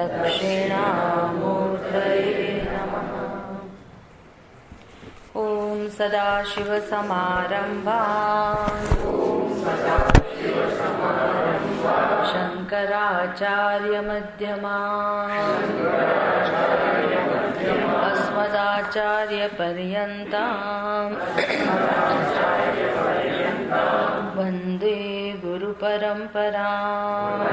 दक्षिणामूर्तये नमः। ॐ सदाशिवसमारम्भाम् शङ्कराचार्यमध्यमाम् अस्मदाचार्यपर्यन्ताम् वन्दे गुरुपरम्पराम्।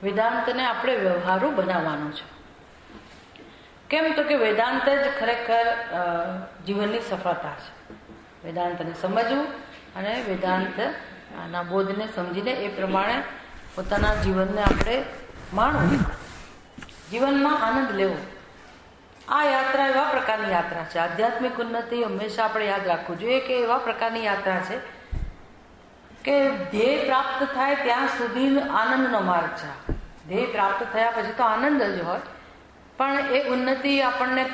વેદાંતને આપણે વ્યવહારુ બનાવવાનો છે. કેમ તો કે વેદાંત જ ખરેખર જીવનની સફળતા છે. વેદાંતને સમજવું અને વેદાંતના બોધને સમજીને એ પ્રમાણે પોતાના જીવનને આપણે માણવું, જીવનમાં આનંદ લેવો. આ યાત્રા એવા પ્રકારની યાત્રા છે. આધ્યાત્મિક ઉન્નતિ હંમેશા આપણે યાદ રાખવું જોઈએ કે એવા પ્રકારની યાત્રા છે કે ધ્યેય પ્રાપ્ત થાય ત્યાં સુધી આનંદનો માર્ગ છે. ધ્યેય પ્રાપ્ત થયા પછી તો આનંદ જ હોય, પણ એ ઉન્નતિ આપણે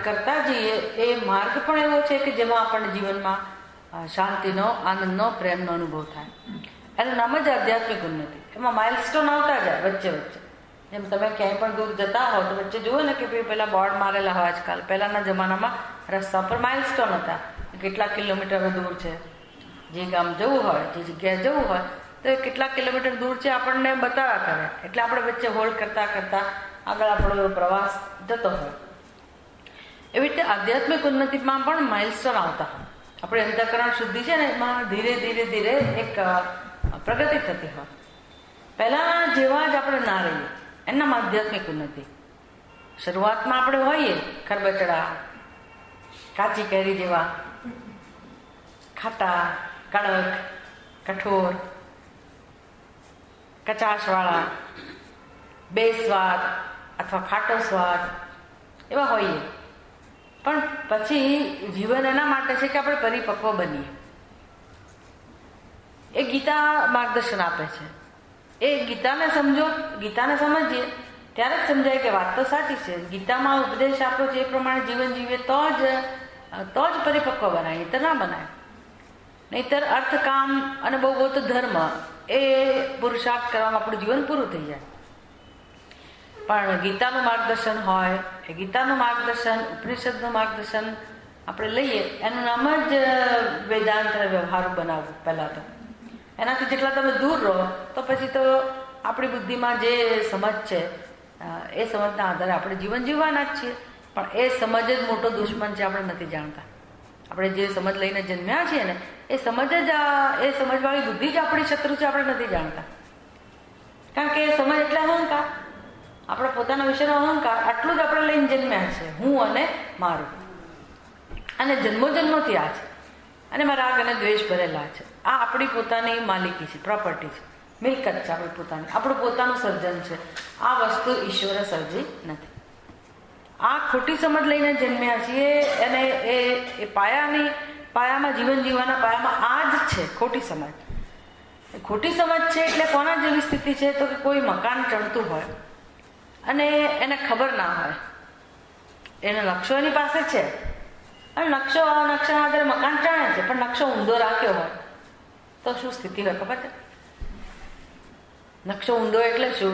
કરતા જઈએ એ માર્ગ પણ એવો છે કે જેમાં આપણને જીવનમાં શાંતિનો, આનંદનો, પ્રેમનો અનુભવ થાય. એનું નામ જ આધ્યાત્મિક ઉન્નતિ. એમાં માઇલસ્ટોન આવતા જાય વચ્ચે વચ્ચે. જેમ તમે ક્યાંય પણ દૂર જતા હો તો વચ્ચે જુઓ ને કે પેલા બોર્ડ મારેલા હોય. આજકાલ પહેલાના જમાનામાં રસ્તા પર માઇલસ્ટોન હતા, કેટલા કિલોમીટર દૂર છે, જે ગામ જવું હોય, જે જગ્યાએ જવું હોય તો એ કેટલા કિલોમીટર દૂર છે આપણને બતાવ્યા કરે. એટલે આપણે વચ્ચે હોલ્ડ કરતા કરતા આગળ આપણો પ્રવાસ જતો હોય. એવી રીતે આધ્યાત્મિક ઉન્નતિમાં પણ માઇલસ્ટોન આવતા હોય. આપણે અંતઃકરણ શુદ્ધિ છે ને એમાં ધીરે ધીરે ધીરે એક પ્રગતિ થતી હોય. પહેલા જેવા જ આપણે ના રહીએ, એનામાં આધ્યાત્મિક ઉન્નતિ. શરૂઆતમાં આપણે હોઈએ ખરબચડા, કાચી કેરી જેવા, ખાટા, કડક, કઠોર, કચાશવાળા, બેસ્વાદ અથવા ખાટો સ્વાદ એવા હોઈએ. પણ પછી જીવન એના માટે છે કે આપણે પરિપક્વ બનીએ. એ ગીતા માર્ગદર્શન આપે છે. એ ગીતાને સમજો, ગીતાને સમજીએ ત્યારે જ સમજાય કે વાત તો સાચી છે. ગીતામાં ઉપદેશ આપ્યો છે એ પ્રમાણે જીવન જીવીએ તો જ પરિપક્વ બનાય, નહીતર ના બનાય. નહીતર અર્થકામ અને બહુ તો ધર્મ એ પુરુષાર્થ કરવામાં આપણું જીવન પૂરું થઈ જાય. પણ ગીતાનું માર્ગદર્શન હોય, એ ગીતાનું માર્ગદર્શન, ઉપનિષદનું માર્ગદર્શન આપણે લઈએ, એનું નામ જ વેદાંત વ્યવહાર બનાવવું. પહેલા તો એનાથી જેટલા તમે દૂર રહો તો પછી તો આપણી બુદ્ધિમાં જે સમજ છે એ સમજના આધારે આપણે જીવન જીવવાના જ છીએ. પણ એ સમજ જ મોટો દુશ્મન છે, આપણે નથી જાણતા. આપણે જે સમજ લઈને જન્મ્યા છીએ ને એ સમજવાળી બુદ્ધિ જ આપણી શત્રુ છે, આપણે નથી જાણતા. કારણ કે એ સમજ એટલે અહંકાર, આપણે પોતાના વિશેનો અહંકાર, આટલું જ આપણે લઈને જન્મ્યા છે, હું અને મારું. અને જન્મોથી આ છે, અને મારા રાગ અને દ્વેષ ભરેલા છે. આ આપણી પોતાની માલિકી છે, પ્રોપર્ટી છે, મિલકત છે આપણી પોતાની, આપણું પોતાનું સર્જન છે. આ વસ્તુ ઈશ્વરે સર્જી નથી. આ ખોટી સમજ લઈને જન્મ્યા છીએ અને એ પાયામાં જીવન જીવવાના પાયામાં આ જ છે ખોટી સમજ. ખોટી સમજ છે એટલે કોના જેવી સ્થિતિ છે તો કે કોઈ મકાન ચણતું હોય અને એને ખબર ના હોય, એને નકશો એની પાસે છે અને નકશાના આધારે મકાન ચણે છે, પણ નકશો ઊંધો રાખ્યો હોય તો શું સ્થિતિ હોય ખબર છે? નકશો ઊંધો એટલે શું?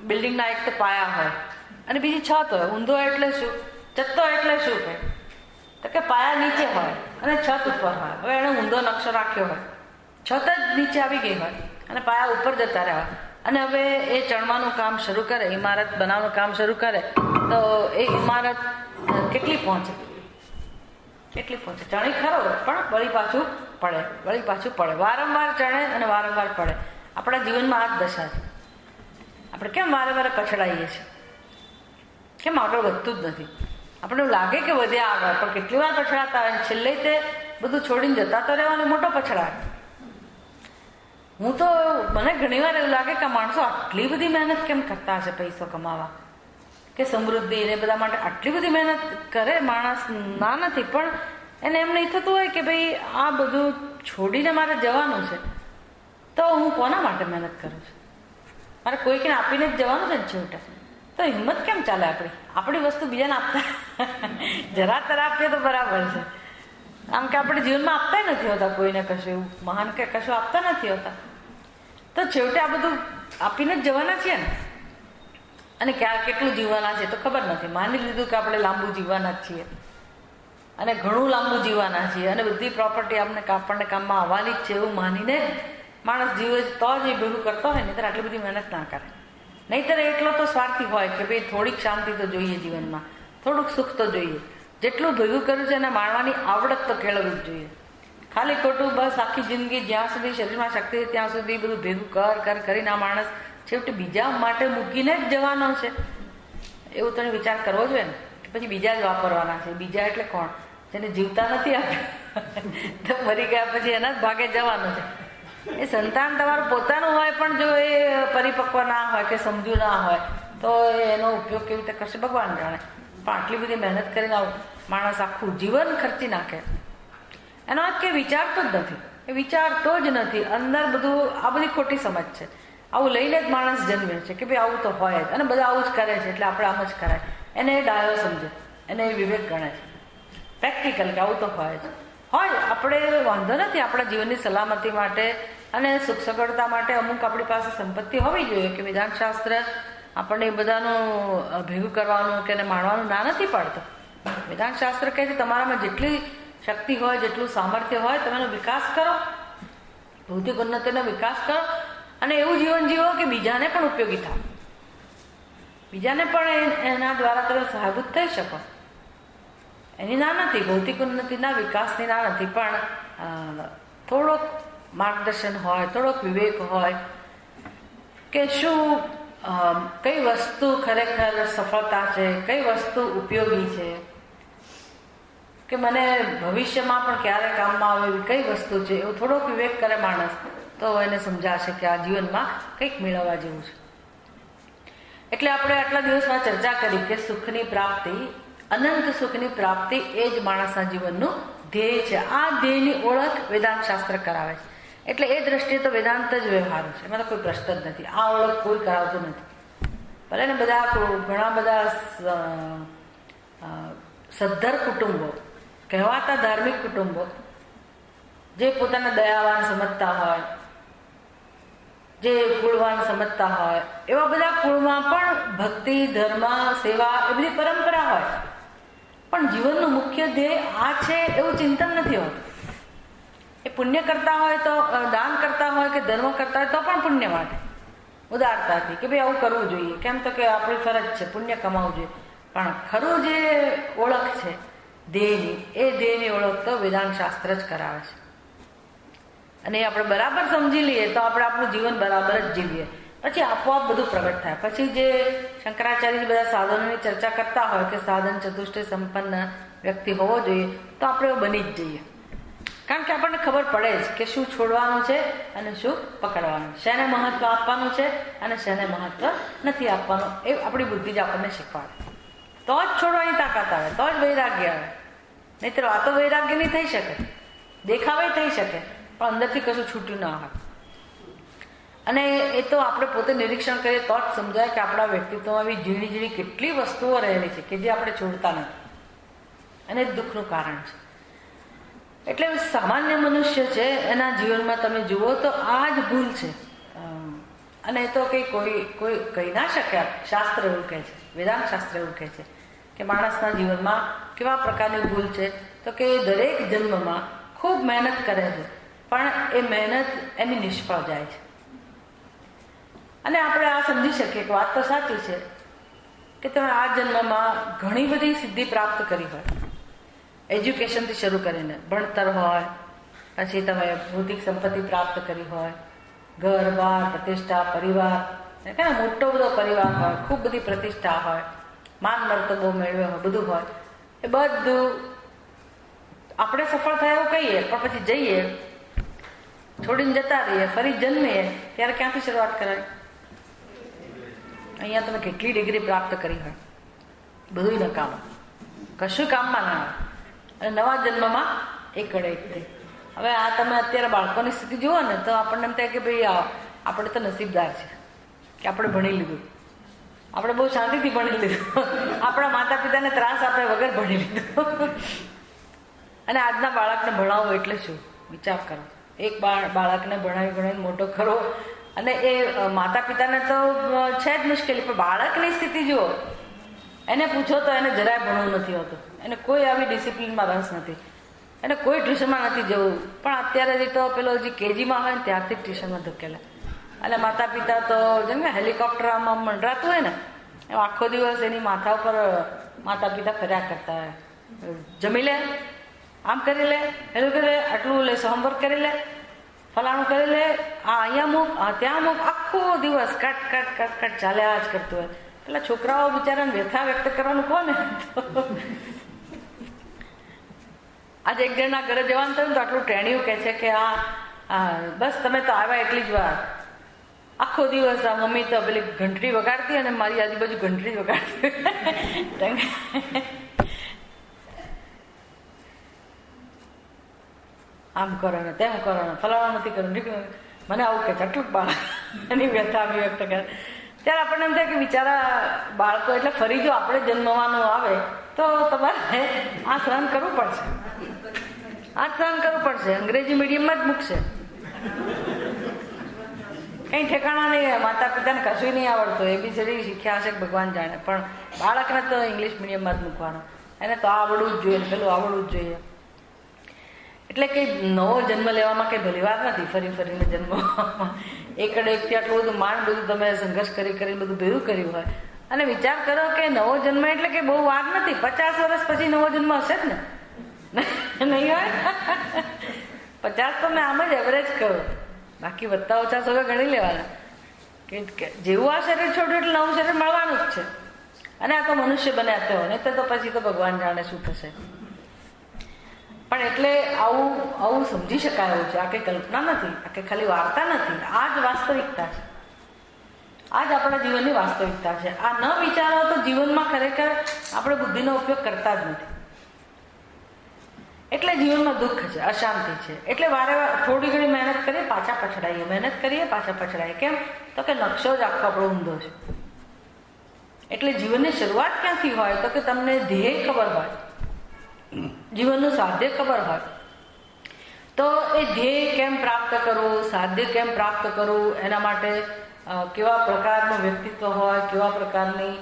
બિલ્ડિંગના એક તો પાયા હોય અને બીજી છત હોય. ઊંધો એટલે શું? ચત્તો એટલે શું કે તો કે પાયા નીચે હોય અને છત ઉપર હોય. હવે એણે ઊંધો નકશો રાખ્યો હોય, છત જ નીચે આવી ગઈ હોય અને પાયા ઉપર જતા રહ્યા હોય. અને હવે એ ચણવાનું કામ શરૂ કરે, ઇમારત બનાવવાનું કામ શરૂ કરે તો એ ઇમારત કેટલી પહોંચે? ચણી ખરો પણ વળી પાછું પડે, વારંવાર ચણે અને વારંવાર પડે. આપણા જીવનમાં આ જ દશા છે. આપણે કેમ વારે પછડાઈએ છીએ? કેમ આગળ વધતું જ નથી? આપણે એવું લાગે કે વધ્યા આગળ, પણ કેટલી વાર પછડાતા હોય. છેલ્લે તે બધું છોડીને જતા તો રહેવાનો મોટો પછડાટ. મને ઘણી વાર એવું લાગે કે માણસો આટલી બધી મહેનત કેમ કરતા હશે પૈસો કમાવા? કે સમૃદ્ધિ ને બધા માટે આટલી બધી મહેનત કરે માણસ, ના નથી, પણ એને એમ નહીં થતું હોય કે ભાઈ આ બધું છોડીને મારે જવાનું છે, તો હું કોના માટે મહેનત કરું છું? મારે કોઈકને આપીને જ જવાનું છે ને છેવટે. તો હિંમત કેમ ચાલે આપણી વસ્તુ બીજાને આપતા? જરા તરા આપીએ તો બરાબર છે. આમ કે આપણે જીવનમાં આપતા નથી હોતા કોઈને કશું એવું મહાન કે કશું આપતા નથી હોતા. તો છેવટે આ બધું આપીને જ જવાના છીએ ને. અને ક્યાં કેટલું જીવવાના છે તો ખબર નથી. માની લીધું કે આપણે લાંબુ જીવવાના જ છીએ અને ઘણું લાંબુ જીવવાના છીએ અને બધી પ્રોપર્ટી આપણને કામમાં આવવાની જ છે એવું માનીને માણસ જીવે તો જ એ ભેગું કરતો હોય, નહીંતર આટલી બધી મહેનત ના કરે. નહીંતર એટલો તો સ્વાર્થી હોય કે ભાઈ થોડીક શાંતિ તો જોઈએ જીવનમાં, થોડુંક સુખ તો જોઈએ. જેટલું ભેગું કર્યું છે એને માણવાની આવડત તો કેળવવી જ જોઈએ. ખાલી ખોટું બસ આખી જિંદગી જ્યાં સુધી શરીરમાં શક્તિ ત્યાં સુધી બધું ભેગું કરીને આ માણસ છેવટે બીજા માટે મૂકીને જ જવાનો છે એવું તને વિચાર કરવો જોઈએ ને. કે પછી બીજા જ વાપરવાના છે. બીજા એટલે કોણ? જેને જીવતા નથી આપ્યું તો મરી ગયા પછી એના જ ભાગે જવાનું છે. એ સંતાન તમારું પોતાનું હોય પણ જો એ પરિપક્વ ના હોય કે સમજુ ના હોય તો એનો ઉપયોગ કેવી રીતે કરશે ભગવાન જાણે. પણ આટલી બધી મહેનત કરીને માણસ આખું જીવન ખર્ચી નાખે એનો અર્થ કે વિચારતો જ નથી. એ વિચારતો જ નથી. અંદર બધું આ બધી ખોટી સમજ છે. આવું લઈને જ માણસ જન્મે છે કે ભાઈ આવું તો હોય જ અને બધા આવું જ કરે છે એટલે આપણે આમ જ કરાય. એને એ ડાયો સમજે, એને એ વિવેક ગણે છે, પ્રેક્ટિકલ કે આવું તો હોય જ હોય. આપણે વાંધો નથી. આપણા જીવનની સલામતી માટે અને સુખ સગવડતા માટે અમુક આપણી પાસે સંપત્તિ હોવી જોઈએ કે વેદાંતશાસ્ત્ર આપણને એ બધાનું ભેગું કરવાનું કે એને માણવાનું ના નથી પાડતો. વેદાંતશાસ્ત્ર કહે છે તમારામાં જેટલી શક્તિ હોય, જેટલું સામર્થ્ય હોય તમે એનો વિકાસ કરો, ભૌતિક ઉન્નતિનો વિકાસ કરો અને એવું જીવન જીવો કે બીજાને પણ ઉપયોગી થાય, બીજાને પણ એના દ્વારા તમે સહાયભૂત થઈ શકો. એની ના નથી, ભૌતિક ઉન્નતિના વિકાસની ના નથી, પણ થોડોક માર્ગદર્શન હોય, થોડોક વિવેક હોય કે શું કઈ વસ્તુ ખરેખર સફળતા છે, કઈ વસ્તુ ઉપયોગી છે, કે મને ભવિષ્યમાં પણ ક્યારે કામમાં આવે એવી કઈ વસ્તુ છે. એવું થોડોક વિવેક કરે માણસ તો એને સમજાશે કે આ જીવનમાં કંઈક મેળવવા જેવું છે. એટલે આપણે આટલા દિવસમાં ચર્ચા કરી કે સુખની પ્રાપ્તિ, અનંત સુખની પ્રાપ્તિ એ જ માણસના જીવનનું ધ્યેય છે. આ ધ્યેયની ઓળખ વેદાંત શાસ્ત્ર કરાવે છે. એટલે એ દ્રષ્ટિએ તો વેદાંત જ વ્યવહારું છે, એમાં તો કોઈ પ્રશ્ન જ નથી. આ ઓળખ કોઈ કરાવતું નથી. ભલે ને ઘણા બધા સદ્ધર કુટુંબો, કહેવાતા ધાર્મિક કુટુંબો જે પોતાના દયાવાન સમજતા હોય, જે કુળવાન સમજતા હોય, એવા બધા કુળમાં પણ ભક્તિ, ધર્મ, સેવા એ બધી પરંપરા હોય, પણ જીવનનું મુખ્ય ધ્યેય આ છે એવું ચિંતન નથી હોતું. એ પુણ્ય કરતા હોય તો, દાન કરતા હોય કે ધર્મ કરતા હોય તો પણ પુણ્ય માટે, ઉદારતાથી કે ભાઈ આવું કરવું જોઈએ, કેમ તો કે આપણી ફરજ છે, પુણ્ય કમાવવું જોઈએ. પણ ખરું જે ઓળખ છે ધ્યેયની, એ ધ્યેયની ઓળખ તો વેદાંત શાસ્ત્ર જ કરાવે છે. અને આપણે બરાબર સમજી લઈએ તો આપણે આપણું જીવન બરાબર જ જીવીએ, પછી આપોઆપ બધું પ્રગટ થાય. પછી જે શંકરાચાર્ય બધા સાધનોની ચર્ચા કરતા હોય કે સાધન ચતુષ્ટય સંપન્ન વ્યક્તિ હોવો જોઈએ, તો આપણે બની જ જઈએ. કારણ કે આપણને ખબર પડે જ કે શું છોડવાનું છે અને શું પકડવાનું, શેને મહત્વ આપવાનું છે અને શેને મહત્વ નથી આપવાનું. એ આપણી બુદ્ધિ જ આપણને શીખવાડે. તો જ છોડવાની તાકાત આવે, તો જ વૈરાગ્ય આવે. નહીંતર આ તો વૈરાગ્ય નહીં થઈ શકે, દેખાવે થઈ શકે પણ અંદરથી કશું છૂટ્યું ના હોય. અને એ તો આપણે પોતે નિરીક્ષણ કરીએ તો જ સમજાય કે આપણા વ્યક્તિત્વમાં આવી ઝીણી ઝીણી કેટલી વસ્તુઓ રહેલી છે કે જે આપણે છોડતા નથી અને દુઃખનું કારણ છે. એટલે સામાન્ય મનુષ્ય છે એના જીવનમાં તમે જુઓ તો આ જ ભૂલ છે. અને એ તો કોઈ કહી ના શકે. શાસ્ત્ર એવું કહે છે, વેદાંત શાસ્ત્ર એવું કહે છે કે માણસના જીવનમાં કેવા પ્રકારની ભૂલ છે, તો કે દરેક જન્મમાં ખૂબ મહેનત કરે છે પણ એ મહેનત એની નિષ્ફળ જાય છે. અને આપણે આ સમજી શકીએ કે વાત તો સાચી છે કે તમે આ જન્મમાં ઘણી બધી સિદ્ધિ પ્રાપ્ત કરી હોય, એજ્યુકેશનથી શરૂ કરીને ભણતર હોય, પછી તમે ભૌતિક સંપત્તિ પ્રાપ્ત કરી હોય, ઘર બાર પ્રતિષ્ઠા, પરિવાર, કે મોટો બધો પરિવાર હોય, ખૂબ બધી પ્રતિષ્ઠા હોય, માન મર્તબો મેળવ્યો હોય, બધું હોય. એ બધું આપણે સફળ થયા એવું કહીએ પણ પછી જઈએ, છોડીને જતા રહીએ, ફરી જન્મીએ ત્યારે ક્યાંથી શરૂઆત કરાય? અહીંયા તમે કેટલી ડિગ્રી પ્રાપ્ત કરી હોય, બધું નકામું, કશું કામમાં ના આવે. અને નવા જન્મમાં એકડે એક થઈ. હવે આ તમે અત્યારે બાળકોની સ્થિતિ જુઓ ને તો આપણને એમ થાય કે ભાઈ આપણે તો નસીબદાર છે કે આપણે ભણી લીધું, આપણે બહુ શાંતિથી ભણી લીધું, આપણા માતા પિતાને ત્રાસ આપે વગર ભણી લીધું. અને આજના બાળકને ભણાવવું એટલે શું? વિચાર કરો. એક બાળકને ભણાવીને મોટો કરો, અને એ માતા પિતાને તો છે જ મુશ્કેલી, પણ બાળકની સ્થિતિ જુઓ. એને પૂછો તો એને જરાય ભણવું નથી હોતું, એને કોઈ આવી ડિસિપ્લિનમાં રસ નથી, એને કોઈ ટ્યુશનમાં નથી જવું. પણ અત્યારે તો પેલો જે કેજીમાં હોય ને ત્યારથી જ ટ્યુશનમાં ધકેલા. અને માતા પિતા તો જેમ કે હેલિકોપ્ટર આમાં મંડરાતું હોય ને એમ આખો દિવસ એની માથા ઉપર માતા પિતા ફર્યા કરતા હોય. જમી લે, આમ કરી લે, પેલું કરી લે, આટલું લે, હોમવર્ક કરી લે, ફલાણું કરી લે, આ અહીંયા મૂક, આ ત્યાં મૂક, આખો દિવસ કટ કટ કટ કટ ચાલ્યા જ કરતું હોય. એટલે છોકરાઓ બિચારાને વ્યથા વ્યક્ત કરવાનું કોને? આજે એક જણના ઘરે જવાનું થયું તો આટલું ટેણિયું કહે છે કે બસ તમે તો આવ્યા એટલી જ વાર, આખો દિવસ આ મમ્મી તો પેલી ઘંટડી વગાડતી અને મારી આજુબાજુ ઘંટડી વગાડતી, આમ કરો ને તેમ કરો ને ફલાણું નથી કરવું, મને આવું કે છે. આટલું બાળક એની વ્યથા અભિવ્યક્ત કરે. ત્યારે આપણને એમ થાય કે બિચારા બાળકો, એટલે ફરી જો આપણે જન્મવાનું આવે તો તમારે આ સહન કરવું પડશે, આ સહન કરવું પડશે. અંગ્રેજી મીડિયમમાં જ મૂકશે, કંઈ ઠેકાણા નહીં. માતા પિતાને કશું નહીં આવડતું, ABCD શીખ્યા હશે ભગવાન જાણે, પણ બાળકને તો ઇંગ્લિશ મીડિયમમાં જ મૂકવાનો. એને તો આવડવું જ જોઈએ, પેલું આવડવું જ જોઈએ. એટલે કંઈ નવો જન્મ લેવામાં કંઈ ભલી વાત નથી. ફરી ફરીને જન્મવામાં એકડે એકથી આટલું બધું માંડ બધું તમે સંઘર્ષ કરીને બધું ભેગું કર્યું હોય. અને વિચાર કરો કે નવો જન્મ એટલે કે બહુ વાર નથી. 50 વર્ષ પછી નવો જન્મ હશે જ ને, નહીં હોય? 50 તો મેં આમ જ એવરેજ કહું, બાકી વધતા ઓછા સૌ ગણી લેવાના. કે જેવું આ શરીર છોડ્યું એટલે નવું શરીર મળવાનું જ છે. અને આ તો મનુષ્ય બન્યા તો, નહીં તો પછી તો ભગવાન જાણે શું થશે. પણ એટલે આવું સમજી શકાય એવું છે. આ કંઈ કલ્પના નથી, આ કંઈ ખાલી વાર્તા નથી, આ જ વાસ્તવિકતા છે. આ જ આપણા જીવનની વાસ્તવિકતા છે. આ ન વિચારો તો જીવનમાં ખરેખર આપણે બુદ્ધિનો ઉપયોગ કરતા જ નથી. એટલે જીવનમાં દુઃખ છે, અશાંતિ છે. એટલે વારે વાર થોડી ઘણી મહેનત કરીએ પાછા પછડાઈએ, મહેનત કરીએ પાછા પછડાઈએ. કેમ? તો કે નકશો જ આખો આપણો ઊંધો છે. એટલે જીવનની શરૂઆત ક્યાંથી હોય તો કે તમને ધ્યેય ખબર હોય, જીવનનું સાધ્ય ખબર હોય, તો એ ધ્યેય કેમ પ્રાપ્ત કરવું, સાધ્ય કેમ પ્રાપ્ત કરવું, એના માટે કેવા પ્રકારનું વ્યક્તિત્વ હોય, કેવા પ્રકારની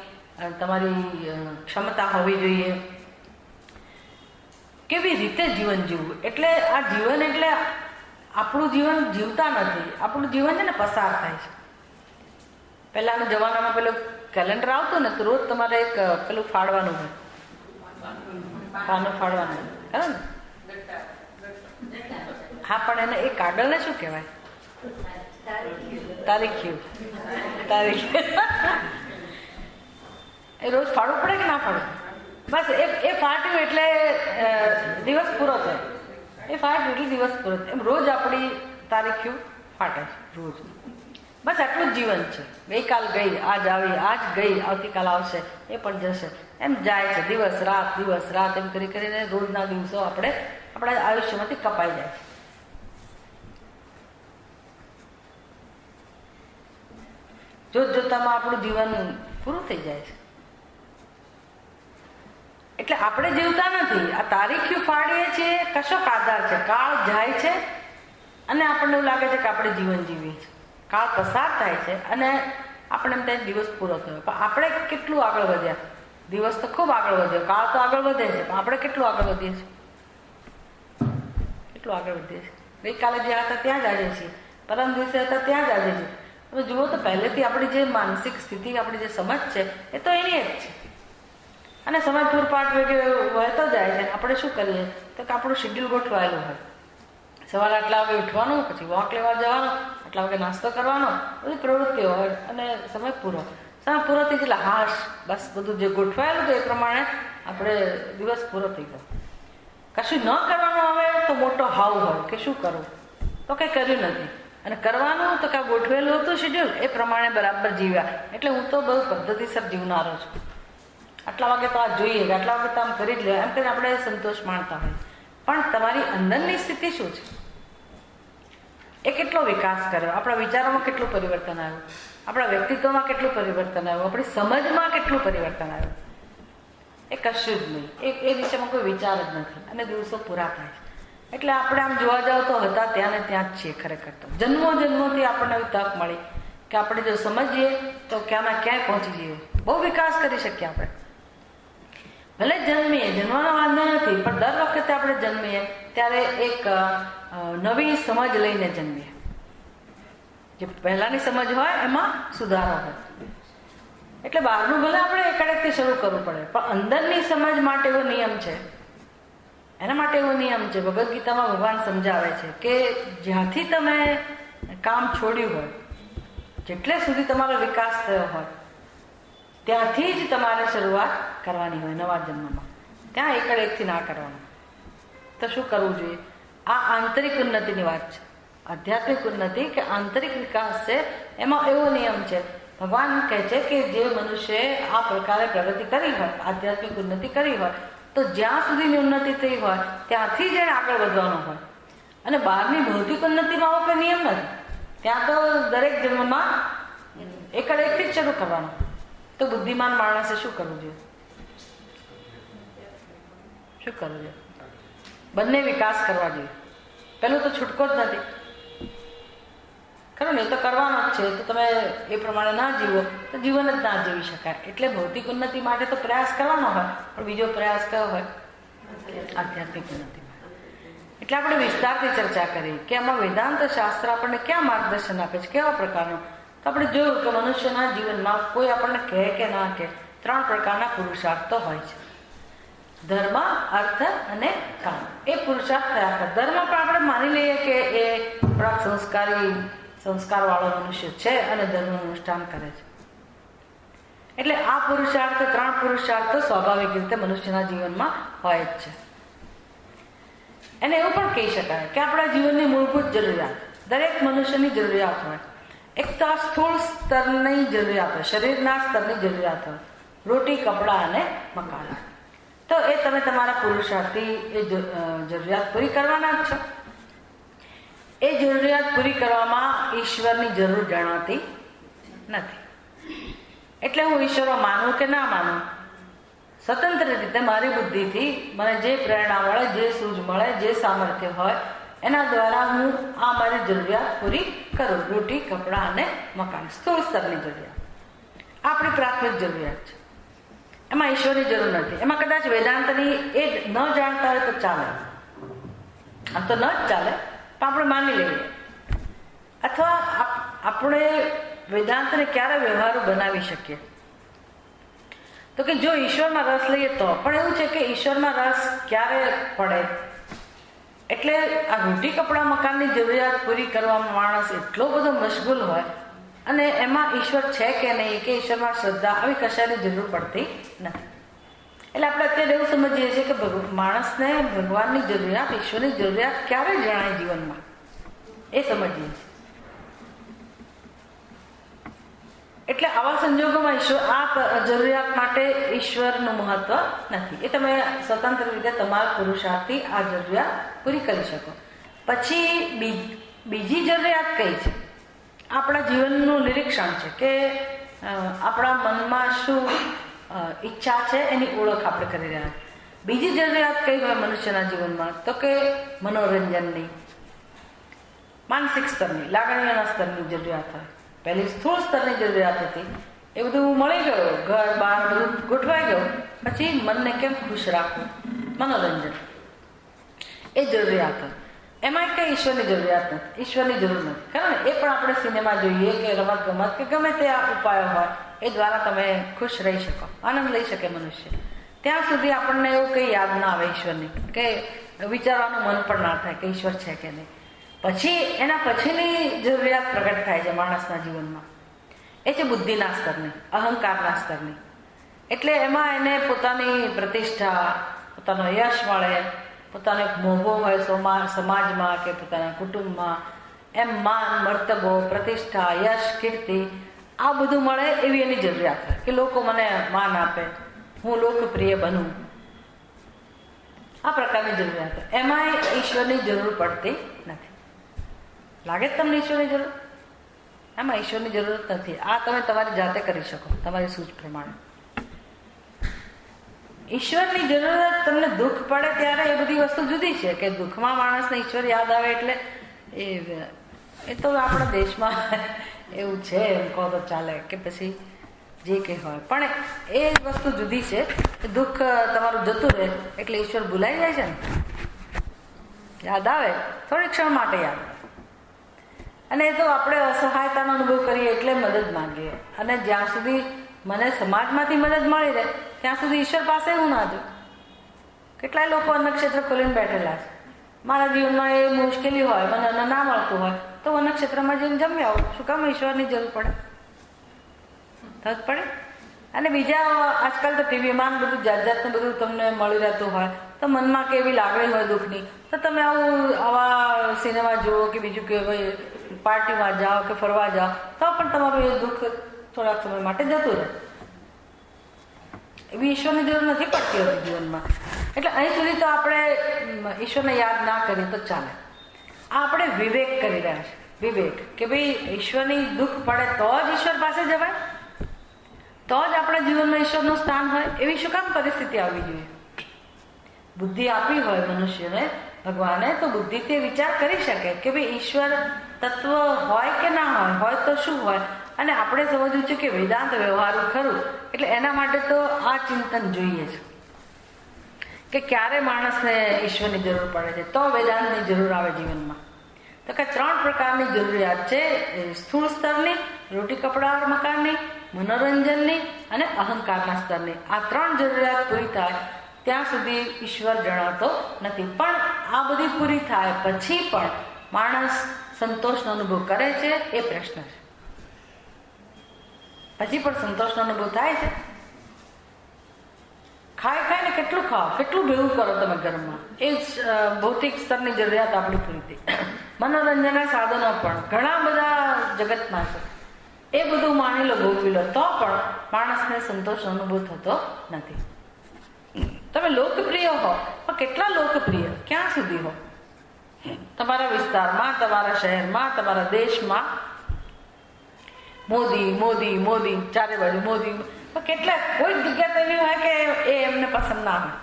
તમારી ક્ષમતા હોવી જોઈએ, કેવી રીતે જીવન જીવવું. એટલે આ જીવન એટલે આપણું જીવન જીવતા નથી, આપણું જીવન છે ને પસાર થાય છે. પહેલાના જમાનામાં પેલું કેલેન્ડર આવતું ને તો રોજ તમારે એક પેલું ફાડવાનું હોય, પાનું ફાડવાનું, ખરું ને? હા, પણ એને એ કાગળને શું કહેવાય? તારીખ્યું. એ રોજ ફાડવું પડે કે ના ફાડવું? બસ એ ફાટ્યું એટલે દિવસ પૂરો થાય, એ ફાટ્યું એટલે દિવસ પૂરો થાય. એમ રોજ આપણી તારીખ્યું ફાટે છે, રોજ. બસ આટલું જ જીવન છે. ગઈકાલ ગઈ, આજ આવી, આજ ગઈ, આવતીકાલ આવશે, એ પણ જશે, એમ જાય છે. દિવસ રાત એમ કરીને રોજના દિવસો આપણા આયુષ્યમાંથી કપાઈ જાય છે. જોતામાં આપણું જીવન પૂરું થઈ જાય છે. એટલે આપણે જીવતા નથી, આ તારીખ્યું ફાડીએ છીએ, કશોક આધાર છે. કાળ જાય છે અને આપણને એવું લાગે છે કે આપણે જીવન જીવીએ છીએ. કાળ પસાર થાય છે અને આપણે એમ થાય દિવસ પૂરો થયો. પણ આપણે કેટલું આગળ વધ્યા? દિવસ તો ખૂબ આગળ વધ્યો, કાળ તો આગળ વધે છે, પણ આપણે કેટલું આગળ વધીએ છીએ? કેટલું આગળ વધીએ છીએ? ગઈકાલે જ્યાં હતા ત્યાં જ આજે છીએ, પરમ દિવસે હતા ત્યાં જ આજે છીએ. તમે જુઓ તો પહેલેથી આપણી જે માનસિક સ્થિતિ, આપણી જે સમજ છે એ તો એની જ છે. અને સમય પૂરપાટ વહેતો જાય છે. આપણે શું કરીએ તો કે આપણું શેડ્યુલ ગોઠવાયેલું હોય. સવારે આટલા વાગે ઉઠવાનું, પછી વોક લેવા જવાનો, આટલા વાગે નાસ્તો કરવાનો, બધી પ્રવૃત્તિઓ હોય અને સમય પૂરો થઈ એટલે હાશ, બસ બધું જે ગોઠવાયેલું હતું એ પ્રમાણે આપણે દિવસ પૂરો થઈ ગયો. કશું ન કરવાનું આવે તો મોટો હાવ હોય કે શું કરવું, તો કંઈ કર્યું નથી. અને કરવાનું તો કાં ગોઠવેલું હતું શેડ્યુલ, એ પ્રમાણે બરાબર જીવ્યા. એટલે હું તો બહુ પદ્ધતિસર જીવનારો છું. આટલા વાગે તો આ જોઈએ, આટલા વાગે તો આમ કરી જ લે, એમ કરીને આપણે સંતોષ માણતા હોય. પણ તમારી અંદરની સ્થિતિ શું છે? એ કેટલો વિકાસ કર્યો? આપણા વિચારોમાં કેટલું પરિવર્તન આવ્યું? આપણા વ્યક્તિત્વમાં કેટલું પરિવર્તન આવ્યું? આપણી સમજમાં કેટલું પરિવર્તન આવ્યું? એ કશું જ નહીં. એ દિશામાં કોઈ વિચાર જ નથી અને દિવસો પૂરા થાય છે. એટલે આપણે આમ જોવા જાવ તો હતા ત્યાં ને ત્યાં જ છીએ ખરેખર. તો જન્મોથી આપણને આવી તક મળી કે આપણે જો સમજીએ તો ક્યાંના ક્યાંય પહોંચી જઈએ, બહુ વિકાસ કરી શકીએ આપણે. ભલે જન્મીએ, જન્મવાનો વાંધો નથી, પણ દર વખતે આપણે જન્મીએ ત્યારે એક નવી સમજ લઈને જન્મીએ. જે પહેલાની સમજ હોય એમાં સુધારો હોય. એટલે બહારનું ભલે આપણે એકાડેકથી શરૂ કરવું પડે, પણ અંદરની સમજ માટે એવો નિયમ છે. એના માટે એવો નિયમ છે, ભગવદ્ ગીતામાં ભગવાન સમજાવે છે કે જ્યાંથી તમે કામ છોડ્યું હોય, જેટલે સુધી તમારો વિકાસ થયો હોય, ત્યાંથી જ તમારે શરૂઆત કરવાની હોય નવા જન્મમાં. ત્યાં એકાડેકથી ના કરવાનું. તો શું કરવું જોઈએ? આ આંતરિક ઉન્નતિની વાત છે. આધ્યાત્મિક ઉન્નતિ કે આંતરિક વિકાસ છે, એમાં એવો નિયમ છે. ભગવાન કહે છે કે જે મનુષ્યએ આ પ્રકારે પ્રગતિ કરી હોય, આધ્યાત્મિક ઉન્નતિ કરી હોય, તો જ્યાં સુધીની ઉન્નતિ થઈ હોય ત્યાંથી જ એને આગળ વધવાનું હોય. અને બહારની ભૌતિક ઉન્નતિમાં આવો કોઈ નિયમ નથી. ત્યાં તો દરેક જન્મમાં એકાડેકથી જ શરૂ કરવાનું. તો બુદ્ધિમાન માણસે શું કરવું જોઈએ? શું કરવું જોઈએ? બંને વિકાસ કરવા જોઈએ. પેલું તો છૂટકો જ નથી, ખરું ને? એ તો કરવાનો જ છે. તો તમે એ પ્રમાણે ના જીવો તો જીવન જ ના જીવી શકાય. એટલે ભૌતિક ઉન્નતિ માટે તો પ્રયાસ કરવાનો હોય, પણ બીજો પ્રયાસ કયો હોય? આધ્યાત્મિક ઉન્નતિ માટે. એટલે આપણે વિસ્તારથી ચર્ચા કરી કે આમાં વેદાંત શાસ્ત્ર આપણને ક્યાં માર્ગદર્શન આપે છે, કેવા પ્રકારનું. તો આપણે જોયું કે મનુષ્યના જીવનમાં કોઈ આપણને કહે કે ના કહે, 3 પ્રકારના પુરુષાર્થ તો હોય છે: ધર્મ, અર્થ અને કામ. એ પુરુષાર્થ થયા કરે. ધર્મ પણ આપણે માની લઈએ કે એ આપણા સંસ્કારવાળો મનુષ્ય છે અને ધર્મનું અનુષ્ઠાન કરે છે. એટલે આ પુરુષાર્થ, 3 પુરુષાર્થ તો સ્વાભાવિક રીતે મનુષ્યના જીવનમાં હોય જ છે. એને એવું પણ કહી શકાય કે આપણા જીવનની મૂળભૂત જરૂરિયાત, દરેક મનુષ્યની જરૂરિયાત હોય. એક તો આ સ્થૂળ સ્તરની જરૂરિયાત હોય, શરીરના સ્તરની જરૂરિયાત હોય: રોટી, કપડાં અને મકાન. તો એ તમે તમારા પુરુષાર્થથી એ જરૂરિયાત પૂરી કરવાના જ છો. એ જરૂરિયાત પૂરી કરવામાં ઈશ્વરની જરૂર જણાતી નથી. એટલે હું ઈશ્વરમાં માનું કે ના માનું, સ્વતંત્ર રીતે મારી બુદ્ધિથી મને જે પ્રેરણા મળે, જે સૂઝ મળે, જે સામર્થ્ય હોય, એના દ્વારા હું આ મારી જરૂરિયાત પૂરી કરું. રોટી, કપડાં અને મકાન, સ્થૂળ સ્તરની જરૂરિયાત આપણી પ્રાથમિક જરૂરિયાત છે. એમાં ઈશ્વરની જરૂર નથી. એમાં કદાચ વેદાંતની એ ન જાણતા હોય તો ચાલે, આમ તો ન જ ચાલે, પણ આપણે માની લઈએ. અથવા આપણે વેદાંતને ક્યારે વ્યવહારુ બનાવી શકીએ? તો કે જો ઈશ્વરમાં રસ લઈએ તો. પણ એવું છે કે ઈશ્વરમાં રસ ક્યારે પડે? એટલે આ રોટી, કપડાં, મકાનની જરૂરિયાત પૂરી કરવામાં માણસ એટલો બધો મશગુલ હોય અને એમાં ઈશ્વર છે કે નહીં, કે ઈશ્વરમાં શ્રદ્ધા, આવી કશાની જરૂર પડતી નથી. એટલે આપણે અત્યારે એવું સમજીએ છીએ કે માણસને ભગવાનની જરૂરિયાત, ઈશ્વરની જરૂરિયાત ક્યારે જણાય જીવનમાં, એ સમજીએ છીએ. એટલે આવા સંજોગોમાં ઈશ્વર, આ જરૂરિયાત માટે ઈશ્વરનું મહત્વ નથી. એ તમે સ્વતંત્ર રીતે તમારા પુરુષાર્થથી આ જરૂરિયાત પૂરી કરી શકો. પછી બીજી જરૂરિયાત કઈ છે? આપણા જીવનનું નિરીક્ષણ છે કે આપણા મનમાં શું ઈચ્છા છે, એની ઓળખ આપણે કરી રહ્યા. બીજી જરૂરિયાત કઈ હોય મનુષ્યના જીવનમાં? તો કે મનોરંજનની, માનસિક સ્તરની, લાગણીઓના સ્તરની જરૂરિયાત હોય. પહેલી સ્થૂળ સ્તરની જરૂરિયાત હતી, એ બધું મળી ગયું, ઘર બાર બધું ગોઠવાઈ ગયું. પછી મનને કેમ ખુશ રાખવું, મનોરંજન, એ જરૂરિયાત હોય. એમાં કઈ ઈશ્વરની જરૂરિયાત નથી, ઈશ્વરની જરૂર નથી. કારણ એ પણ આપણે સિનેમા જોઈએ કે રમત ગમત કે ગમે તે ઉપાયો હોય, એ દ્વારા તમે ખુશ રહી શકો, આનંદ લઈ શકે મનુષ્ય. ત્યાં સુધી આપણને એવું કંઈ યાદ ના આવે ઈશ્વરની, કે વિચારવાનું મન પણ ના થાય કે ઈશ્વર છે કે નહીં. પછી એના પછીની જરૂરિયાત પ્રગટ થાય છે માણસના જીવનમાં, એ છે બુદ્ધિના સ્તરની, અહંકારના સ્તરની. એટલે એમાં એને પોતાની પ્રતિષ્ઠા, પોતાનો યશ મળે, પોતાનો એક મોભો હોય સમાજમાં કે પોતાના કુટુંબમાં, એમ માન, મર્તબો, પ્રતિષ્ઠા, યશ, કીર્તિ, આ બધું મળે એવી એની જરૂરિયાત હોય કે લોકો મને માન આપે, હું લોકપ્રિય બનું, આ પ્રકારની જરૂરિયાત. એમાં ઈશ્વરની જરૂર પડતી નથી. લાગે જ તમને ઈશ્વરની જરૂર? એમાં ઈશ્વરની જરૂરત નથી. આ તમે તમારી જાતે કરી શકો, તમારી સૂઝ પ્રમાણે. ઈશ્વરની જરૂરત તમને દુઃખ પડે ત્યારે એ બધી વસ્તુ જુદી છે, કે દુઃખમાં માણસને ઈશ્વર યાદ આવે એટલે એ તો આપણા દેશમાં એવું છે, એમ કહો તો ચાલે, કે પછી જે કંઈ હોય. પણ એ વસ્તુ જુદી છે કે દુઃખ તમારું જતું રહે એટલે ઈશ્વર ભૂલાઈ જાય છે ને. યાદ આવે થોડી ક્ષણ માટે યાદ આવે, અને એ તો આપણે અસહાયતાનો અનુભવ કરીએ એટલે મદદ માંગીએ. અને જ્યાં સુધી મને સમાજમાંથી મદદ મળી રહે ત્યાં સુધી ઈશ્વર પાસે એવું ના જો. કેટલાય લોકો અન્નક્ષેત્ર ખોલીને બેઠેલા છે. મારા જીવનમાં એ મુશ્કેલી હોય, મને અન્ન ના મળતું હોય તો અન્નક્ષેત્રમાં જઈને જમી આવું. શું કામ ઈશ્વરની જરૂર પડે? થત પડે. અને બીજા આજકાલ તો ટીવીમાં બધું જાત જાતનું બધું તમને મળી રહેતું હોય તો મનમાં કેવી લાગણી હોય દુઃખની, તો તમે આવા સિનેમા જુઓ કે બીજું કે પાર્ટીમાં જાઓ કે ફરવા જાઓ તો પણ તમારું એ દુઃખ થોડાક સમય માટે જતું રહે. એવી ઈશ્વરની જરૂર નથી પડતી હોતી જીવનમાં. એટલે અહીં સુધી તો આપણે ઈશ્વરને યાદ ના કરીએ તો ચાલે. આ આપણે વિવેક કરી રહ્યા છીએ. વિવેક કે ભાઈ ઈશ્વરની દુઃખ પડે તો જ ઈશ્વર પાસે જવાય, તો જ આપણા જીવનમાં ઈશ્વરનું સ્થાન હોય. એવી શું કામ પરિસ્થિતિ આવવી જોઈએ? બુદ્ધિ આપી હોય મનુષ્યને ભગવાને, તો બુદ્ધિથી વિચાર કરી શકે કે ભાઈ ઈશ્વર તત્વ હોય કે ના હોય તો શું હોય. અને આપણે સમજવું છે કે વેદાંત વ્યવહારું ખરું, એટલે એના માટે તો આ ચિંતન જોઈએ છે કે ક્યારે માણસને ઈશ્વરની જરૂર પડે છે, તો વેદાંતની જરૂર આવે જીવનમાં. તો કે 3 પ્રકારની જરૂરિયાત છે: સ્થૂળ સ્તરની, રોટી કપડા મકાનની, મનોરંજનની અને અહંકારના સ્તરની. આ 3 જરૂરિયાત પૂરી થાય ત્યાં સુધી ઈશ્વર જણાતો નથી. પણ આ બધી પૂરી થાય પછી પણ માણસ સંતોષનો અનુભવ કરે છે, એ પ્રશ્ન છે. પછી પણ સંતોષનો અનુભવ થાય છે? ખાઈને કેટલું ખાઓ, કેટલું ભેગું કરો તમે ઘરમાં, એ ભૌતિક સ્તરની જરૂરિયાત આપણી પૂરી થઈ. મનોરંજનના સાધનો પણ ઘણા બધા જગતમાં છે, એ બધું માની લો, ભોગવી લો, તો પણ માણસને સંતોષનો અનુભવ થતો નથી. તમે લોકપ્રિય હો, પણ કેટલા લોકપ્રિય, ક્યાં સુધી હો? તમારા વિસ્તારમાં, તમારા શહેરમાં, તમારા દેશમાં મોદી મોદી મોદી, ચારે બાજુ મોદી. કેટલાક કોઈક જગ્યા તો એવી હોય કે એ એમને પસંદ ના હોય,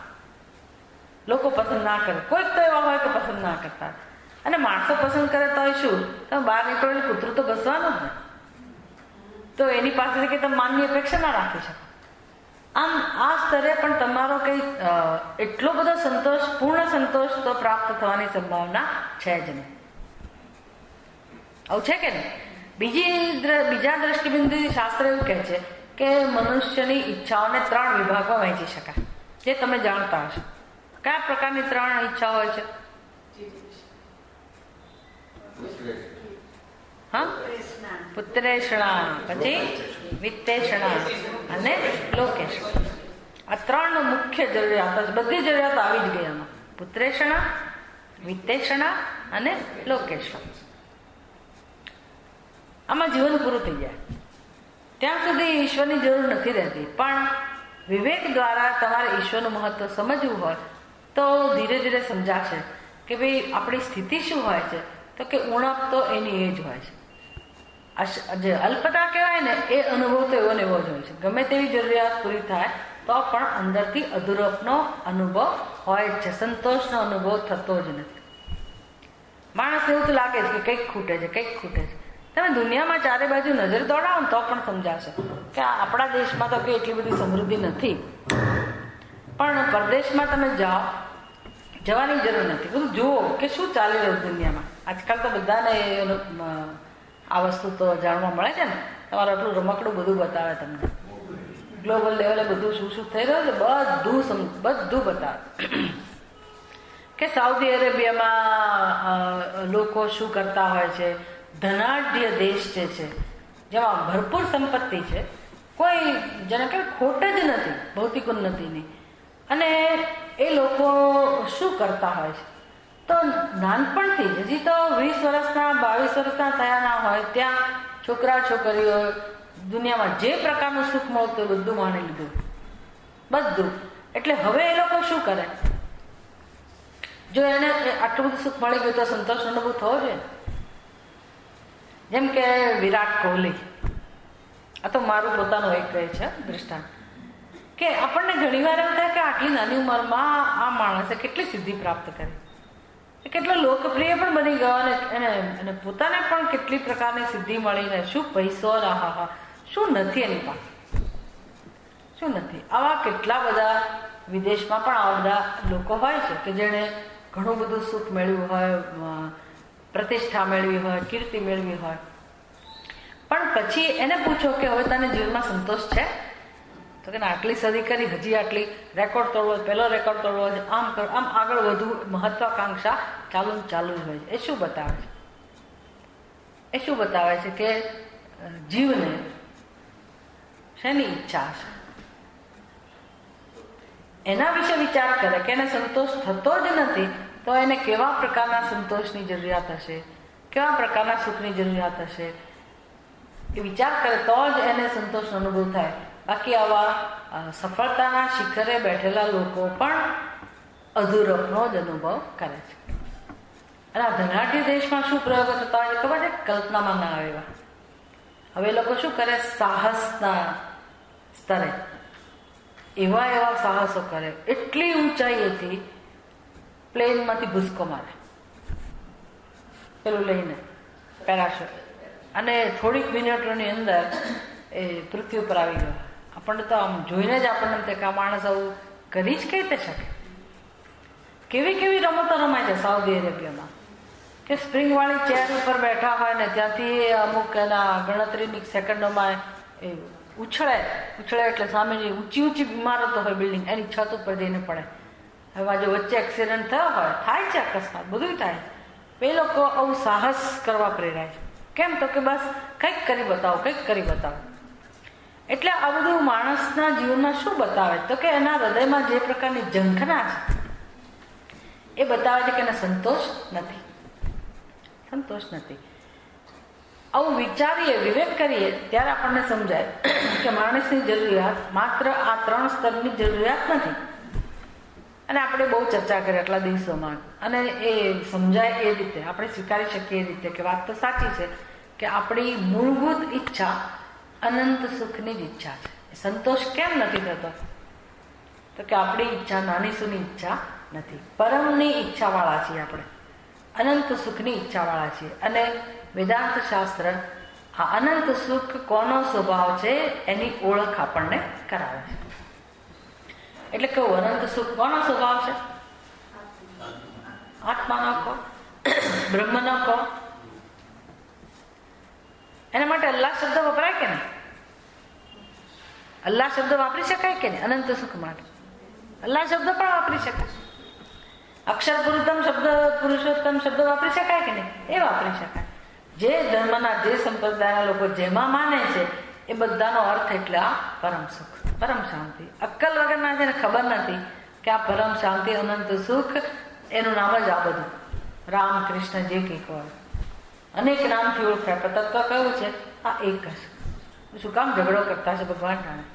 લોકો પસંદ ના કરે. કોઈક તો એવા હોય કે પસંદ ના કરતા. અને માણસો પસંદ કરે તો શું, તમે બહાર નીકળો એટલે કૂતરું તો ઘસવાનું જ ને. તો એની પાસેથી કે તમે માનની અપેક્ષા ના રાખી શકો. આમ આ સ્તરે પણ તમારો કંઈ એટલો બધો સંતોષ, પૂર્ણ સંતોષ તો પ્રાપ્ત થવાની સંભાવના છે જ નહીં. આવું છે કે નહીં? બીજા દ્રષ્ટિબિંદુથી શાસ્ત્ર એવું કહે છે કે મનુષ્યની ઈચ્છાઓને 3 વિભાગમાં વહેંચી શકાય, જે તમે જાણતા હશો. કયા પ્રકારની 3 ઈચ્છા હોય છે? હા, પુત્રેષણા, પછી વિત્તેષણા અને લોકેષણા. આ 3 મુખ્ય જરૂરિયાતો છે. બધી જરૂરિયાતો આવી જ ગઈ આમાં: પુત્રેષણા, વિત્તેષણા અને લોકેષણા. આમાં જીવન પૂરું થઈ જાય ત્યાં સુધી ઈશ્વરની જરૂર નથી રહેતી. પણ વિવેક દ્વારા તમારે ઈશ્વરનું મહત્વ સમજવું હોય તો ધીરે ધીરે સમજાશે કે ભાઈ આપણી સ્થિતિ શું હોય છે. તો કે ઉણપ તો એની એ જ હોય છે. જે અલ્પતા કહેવાય ને, એ અનુભવ તો એવો ને એવો જ હોય છે. ગમે તેવી જરૂરિયાત પૂરી થાય તો પણ અંદરથી અધૂરપનો અનુભવ હોય જ છે, સંતોષનો અનુભવ થતો જ નથી. માણસને એવું તો લાગે છે કે કંઈક ખૂટે છે, કંઈક ખૂટે છે. તમે દુનિયામાં ચારે બાજુ નજર દોડાવો ને તો પણ સમજાશે કે આપણા દેશમાં તો કંઈ એટલી બધી સમૃદ્ધિ નથી. પણ પરદેશમાં તમે જાઓ, જવાની જરૂર નથી. બધું જુઓ કે શું ચાલી રહ્યું દુનિયામાં. આજકાલ તો બધાને આ વસ્તુ તો જાણવા મળે છે ને. તમારું આટલું રમકડું બધું બતાવે તમને. ગ્લોબલ લેવલે બધું શું શું થઈ રહ્યું છે બધું બતાવે. કે સાઉદી અરેબિયામાં લોકો શું કરતા હોય છે. ધનાઢ્ય દેશ જે છે, જેમાં ભરપૂર સંપત્તિ છે, કોઈ જેને કે ખોટ જ નથી ભૌતિક ઉન્નતિની. અને એ લોકો શું કરતા હોય છે, તો નાનપણથી જ, હજી તો 20 વર્ષના 22 વર્ષના થયા ના હોય ત્યાં છોકરા છોકરીઓ દુનિયામાં જે પ્રકારનું સુખ મળતું બધું માણી લીધું. બધું. એટલે હવે એ લોકો શું કરે? જો એને આટલું બધું સુખ મળી ગયું તો સંતોષ અનુભવ થવો જોઈએ. જેમ કે વિરાટ કોહલી, આ તો મારું પોતાનું એક કહે છે દ્રષ્ટાંત, કે આપણને ઘણી વાર એમ થાય કે આટલી નાની ઉંમરમાં આ માણસે કેટલી સિદ્ધિ પ્રાપ્ત કરી, કેટલો લોકપ્રિય પણ બની ગયો, અને એને પોતાને પણ કેટલી પ્રકારની સિદ્ધિ મળીને શું પૈસો, હા શું નથી એની પાસે, શું નથી. આવા કેટલા બધા વિદેશમાં પણ આવા બધા લોકો હોય છે કે જેણે ઘણું બધું સુખ મેળવ્યું હોય, પ્રતિષ્ઠા મેળવી હોય, કીર્તિ મેળવી હોય, પણ પછી એને પૂછો કે હવે તને જીવનમાં સંતોષ છે? તો કે આટલી સદી કરી, હજી આટલી રેકોર્ડ તોડવો, પહેલો રેકોર્ડ તોડવો છે, આમ કરો, આમ આગળ વધુ મહત્વાકાંક્ષા ચાલુ જ હોય છે. એ શું બતાવે છે? એ શું બતાવે છે? કે જીવને શેની ઈચ્છા છે એના વિશે વિચાર કરે કે એને સંતોષ થતો જ નથી, તો એને કેવા પ્રકારના સંતોષની જરૂરિયાત હશે, કેવા પ્રકારના સુખની જરૂરિયાત હશે, એ વિચાર કરે તો જ એને સંતોષનો અનુભવ થાય. બાકી આવા સફળતાના શિખરે બેઠેલા લોકો પણ અધૂરપનો જ અનુભવ કરે છે. અને આ ધનાઢ્ય દેશમાં શું પ્રયોગો થતા હોય ખબર છે? કલ્પનામાં ના આવે એવા. હવે એ લોકો શું કરે? સાહસના સ્તરે એવા સાહસો કરે, એટલી ઊંચાઈએથી પ્લેનમાંથી ભૂસકો મારે પેલું લઈને પેરાશૂટ, અને થોડીક મિનિટોની અંદર એ પૃથ્વી ઉપર આવી ગયો. આપણને તો આમ જોઈને જ આપણને એમ થાય કે આ માણસ આવું કરી જ કઈ રીતે શકે. કેવી રમતો રમાય છે સાઉદી અરેબિયામાં, કે સ્પ્રિંગવાળી ચેર ઉપર બેઠા હોય ને ત્યાંથી અમુક એના ગણતરીની સેકન્ડોમાં એ ઉછળે એટલે સામેની ઊંચી ઇમારતો હોય, બિલ્ડિંગ, એની છત ઉપર જઈને પડે. હવે આજે વચ્ચે એક્સિડન્ટ થયો હોય, થાય છે અકસ્માત, બધું થાય. એ લોકો આવું સાહસ કરવા પ્રેરાય છે. કેમ? તો કે બસ કંઈક કરી બતાવો. એટલે આ બધું માણસના જીવનમાં શું બતાવે? તો કે એના હૃદયમાં જે પ્રકારની ઝંખના છે એ બતાવે છે કે એને સંતોષ નથી. આવું વિચારીએ, વિવેક કરીએ, ત્યારે આપણને સમજાય કે માણસની જરૂરિયાત માત્ર આ 3 સ્તરની જરૂરિયાત નથી. અને આપણે બહુ ચર્ચા કરી આટલા દિવસોમાં, અને એ સમજાય એ રીતે, આપણે સ્વીકારી શકીએ એ રીતે કે વાત તો સાચી છે કે આપણી મૂળભૂત ઈચ્છા અનંત સુખની જ ઈચ્છા છે. સંતોષ કેમ નથી થતો? તો કે આપણી ઈચ્છા નાની સુની ઈચ્છા નથી, પરમની ઈચ્છાવાળા છીએ આપણે, અનંત સુખની ઈચ્છાવાળા છીએ. અને વેદાંત શાસ્ત્ર આ અનંત સુખ કોનો સ્વભાવ છે એની ઓળખ આપણને કરાવે છે. એટલે કહું, અનંત સુખ કોનો સ્વભાવ છે? આત્માનો કહો, બ્રહ્મનો કહો. એના માટે અલ્લાહ શબ્દ વપરાય કે નહીં? અલ્લાહ શબ્દ વાપરી શકાય કે નહીં? અનંત સુખ માટે અલ્લાહ શબ્દ પણ વાપરી શકાય. અક્ષર પુરુષોત્તમ શબ્દ વાપરી શકાય કે નહીં? એ વાપરી શકાય. જે ધર્મના, જે સંપ્રદાયના લોકો જેમાં માને છે એ બધાનો અર્થ એટલે આ પરમ સુખ, પરમ શાંતિ. અક્કલ વગરના જેને ખબર નથી કે આ પરમ શાંતિ, અનંત સુખ, એનું નામ જ આ બધું રામ, કૃષ્ણ, જે કંઈક હોય, અનેક નામથી ઓળખાય, પણ તત્વ કયું છે? આ એક જ. શું કામ ઝઘડો કરતા છે? ભગવાન જાણે.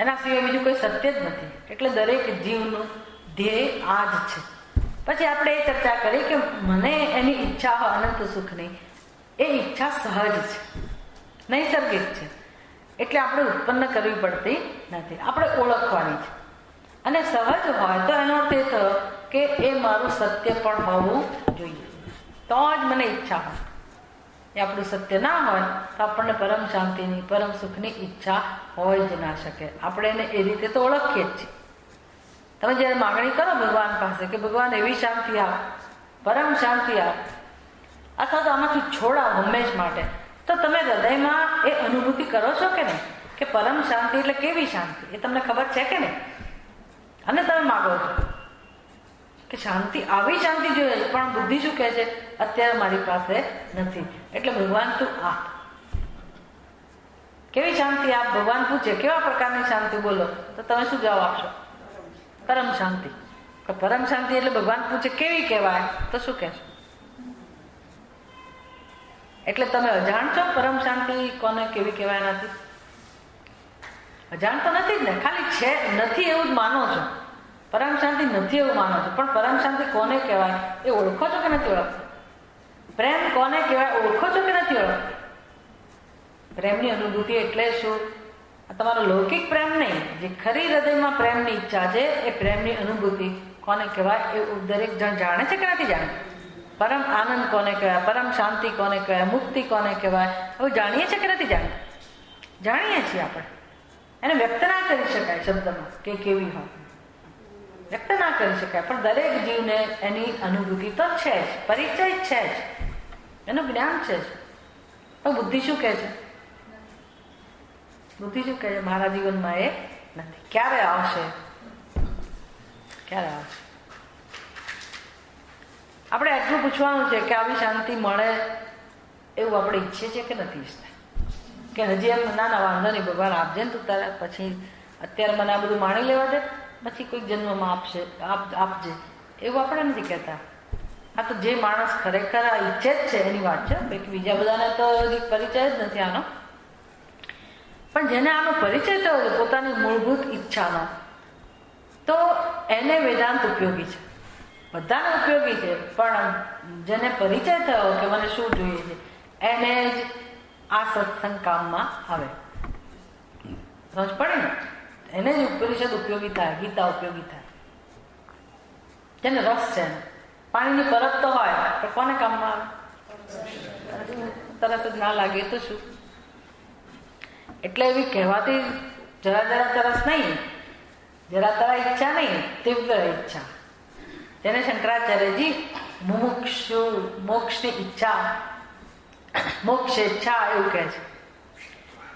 એના સિવાય બીજું કોઈ સત્ય જ નથી. એટલે દરેક જીવનું ધ્યેય આ જ છે. પછી આપણે એ ચર્ચા કરી કે મને એની ઈચ્છા હોય અનંત સુખની, એ ઈચ્છા સહજ છે, નૈસર્ગિક છે. એટલે આપણે ઉત્પન્ન કરવી પડતી નથી, આપણે ઓળખવાની છે. અને સહજ હોય તો એનો અર્થ એ થયો કે એ મારું સત્ય પણ હોવું જોઈએ, તો જ મને ઈચ્છા હોય. એ આપણું સત્ય ના હોય તો આપણને પરમ શાંતિની, પરમ સુખની ઈચ્છા હોય જ ના શકે. આપણે એને એ રીતે તો ઓળખીએ જ છીએ. તમે જ્યારે માગણી કરો ભગવાન પાસે કે ભગવાન એવી શાંતિ આપ, પરમ શાંતિ આપ, અથવા તો આમાંથી છોડાવ હંમેશ માટે, તો તમે હૃદયમાં એ અનુભૂતિ કરો છો કે નહીં? કે પરમ શાંતિ એટલે કેવી શાંતિ? એ તમને ખબર છે કે નહીં? અને તમે માગો છો કે શાંતિ, આવી શાંતિ જોઈએ, પણ બુદ્ધિ શું કહે છે? અત્યારે મારી પાસે નથી. એટલે ભગવાન તું આપ, કેવી શાંતિ આપ? ભગવાન પૂછે કેવા પ્રકારની શાંતિ બોલો, તો તમે શું જવાબ આપશો? પરમ શાંતિ. પરમ શાંતિ એટલે ભગવાન પૂછે કેવી કહેવાય, તો શું કહેશો? એટલે તમે અજાણ છો પરમ શાંતિ કોને કેવી કહેવાય નથી? અજાણ તો નથી જ ને, ખાલી છે નથી એવું જ માનો છો. પરમ શાંતિ નથી એવું માનો છો, પણ પરમ શાંતિ કોને કહેવાય એ ઓળખો છો કે નથી ઓળખતા? પ્રેમ કોને કહેવાય ઓળખો છો કે નથી ઓળખતા? પ્રેમની અનુભૂતિ એટલે શું? તમારો લૌકિક પ્રેમ નહીં, જે ખરી હૃદયમાં પ્રેમની ઈચ્છા છે એ પ્રેમની અનુભૂતિ કોને કહેવાય એ દરેક જણ જાણે છે કે નથી જાણતું? પરમ આનંદ કોને કહેવાય, પરમ શાંતિ કોને કહેવાય, મુક્તિ કોને કહેવાય, એવું જાણીએ છીએ કે નથી જાણતા? જાણીએ છીએ આપણે. એને વ્યક્ત ના કરી શકાય શબ્દમાં કે કેવી હોય, વ્યક્ત ના કરી શકાય, પણ દરેક જીવને એની અનુભૂતિ તો છે જ, પરિચય છે જ, એનું જ્ઞાન છે જ. પણ બુદ્ધિ શું કહે છે? બુદ્ધિ શું કહે છે? મારા જીવનમાં એ નથી. ક્યારે આવશે? ક્યારે આવશે? આપણે એટલું પૂછવાનું છે કે આવી શાંતિ મળે એવું આપણે ઈચ્છીએ છીએ કે નથી ઈચ્છતા? કે હજી એમ ના ના વાંધો નહીં, ભગવાન આપજે ને તું તારા, પછી અત્યારે મને આ બધું માણી લેવા દે, પછી કોઈક જન્મમાં આપજે, એવું આપણે નથી કહેતા. આ તો જે માણસ ખરેખર આ ઈચ્છે જ છે એની વાત છે. બીજા બધાને તો હજી પરિચય જ નથી આનો. પણ જેને આનો પરિચય થયો છે પોતાની મૂળભૂત ઈચ્છાનો, તો એને વેદાંત ઉપયોગી છે. બધાને ઉપયોગી છે, પણ જેને પરિચય થયો કે મને શું જોઈએ છે એને જ આ સત્સંગ કામમાં આવે. સમજ પડે ને? એને જ ઉપનિષદ ઉપયોગી થાય, ગીતા ઉપયોગી થાય. જેને રસ છે, પાણીની પરબ તો હોય તો કોને કામમાં આવે? તરત જ ના લાગે તો શું? એટલે એવી કહેવાતી જરા જરા તરસ નહીં, જરા તરા ઈચ્છા નહીં, તીવ્ર ઈચ્છા, જેને શંકરાચાર્યજી મુમુક્ષુ મોક્ષની ઈચ્છા, મોક્ષ ઈચ્છા એવું કહે છે.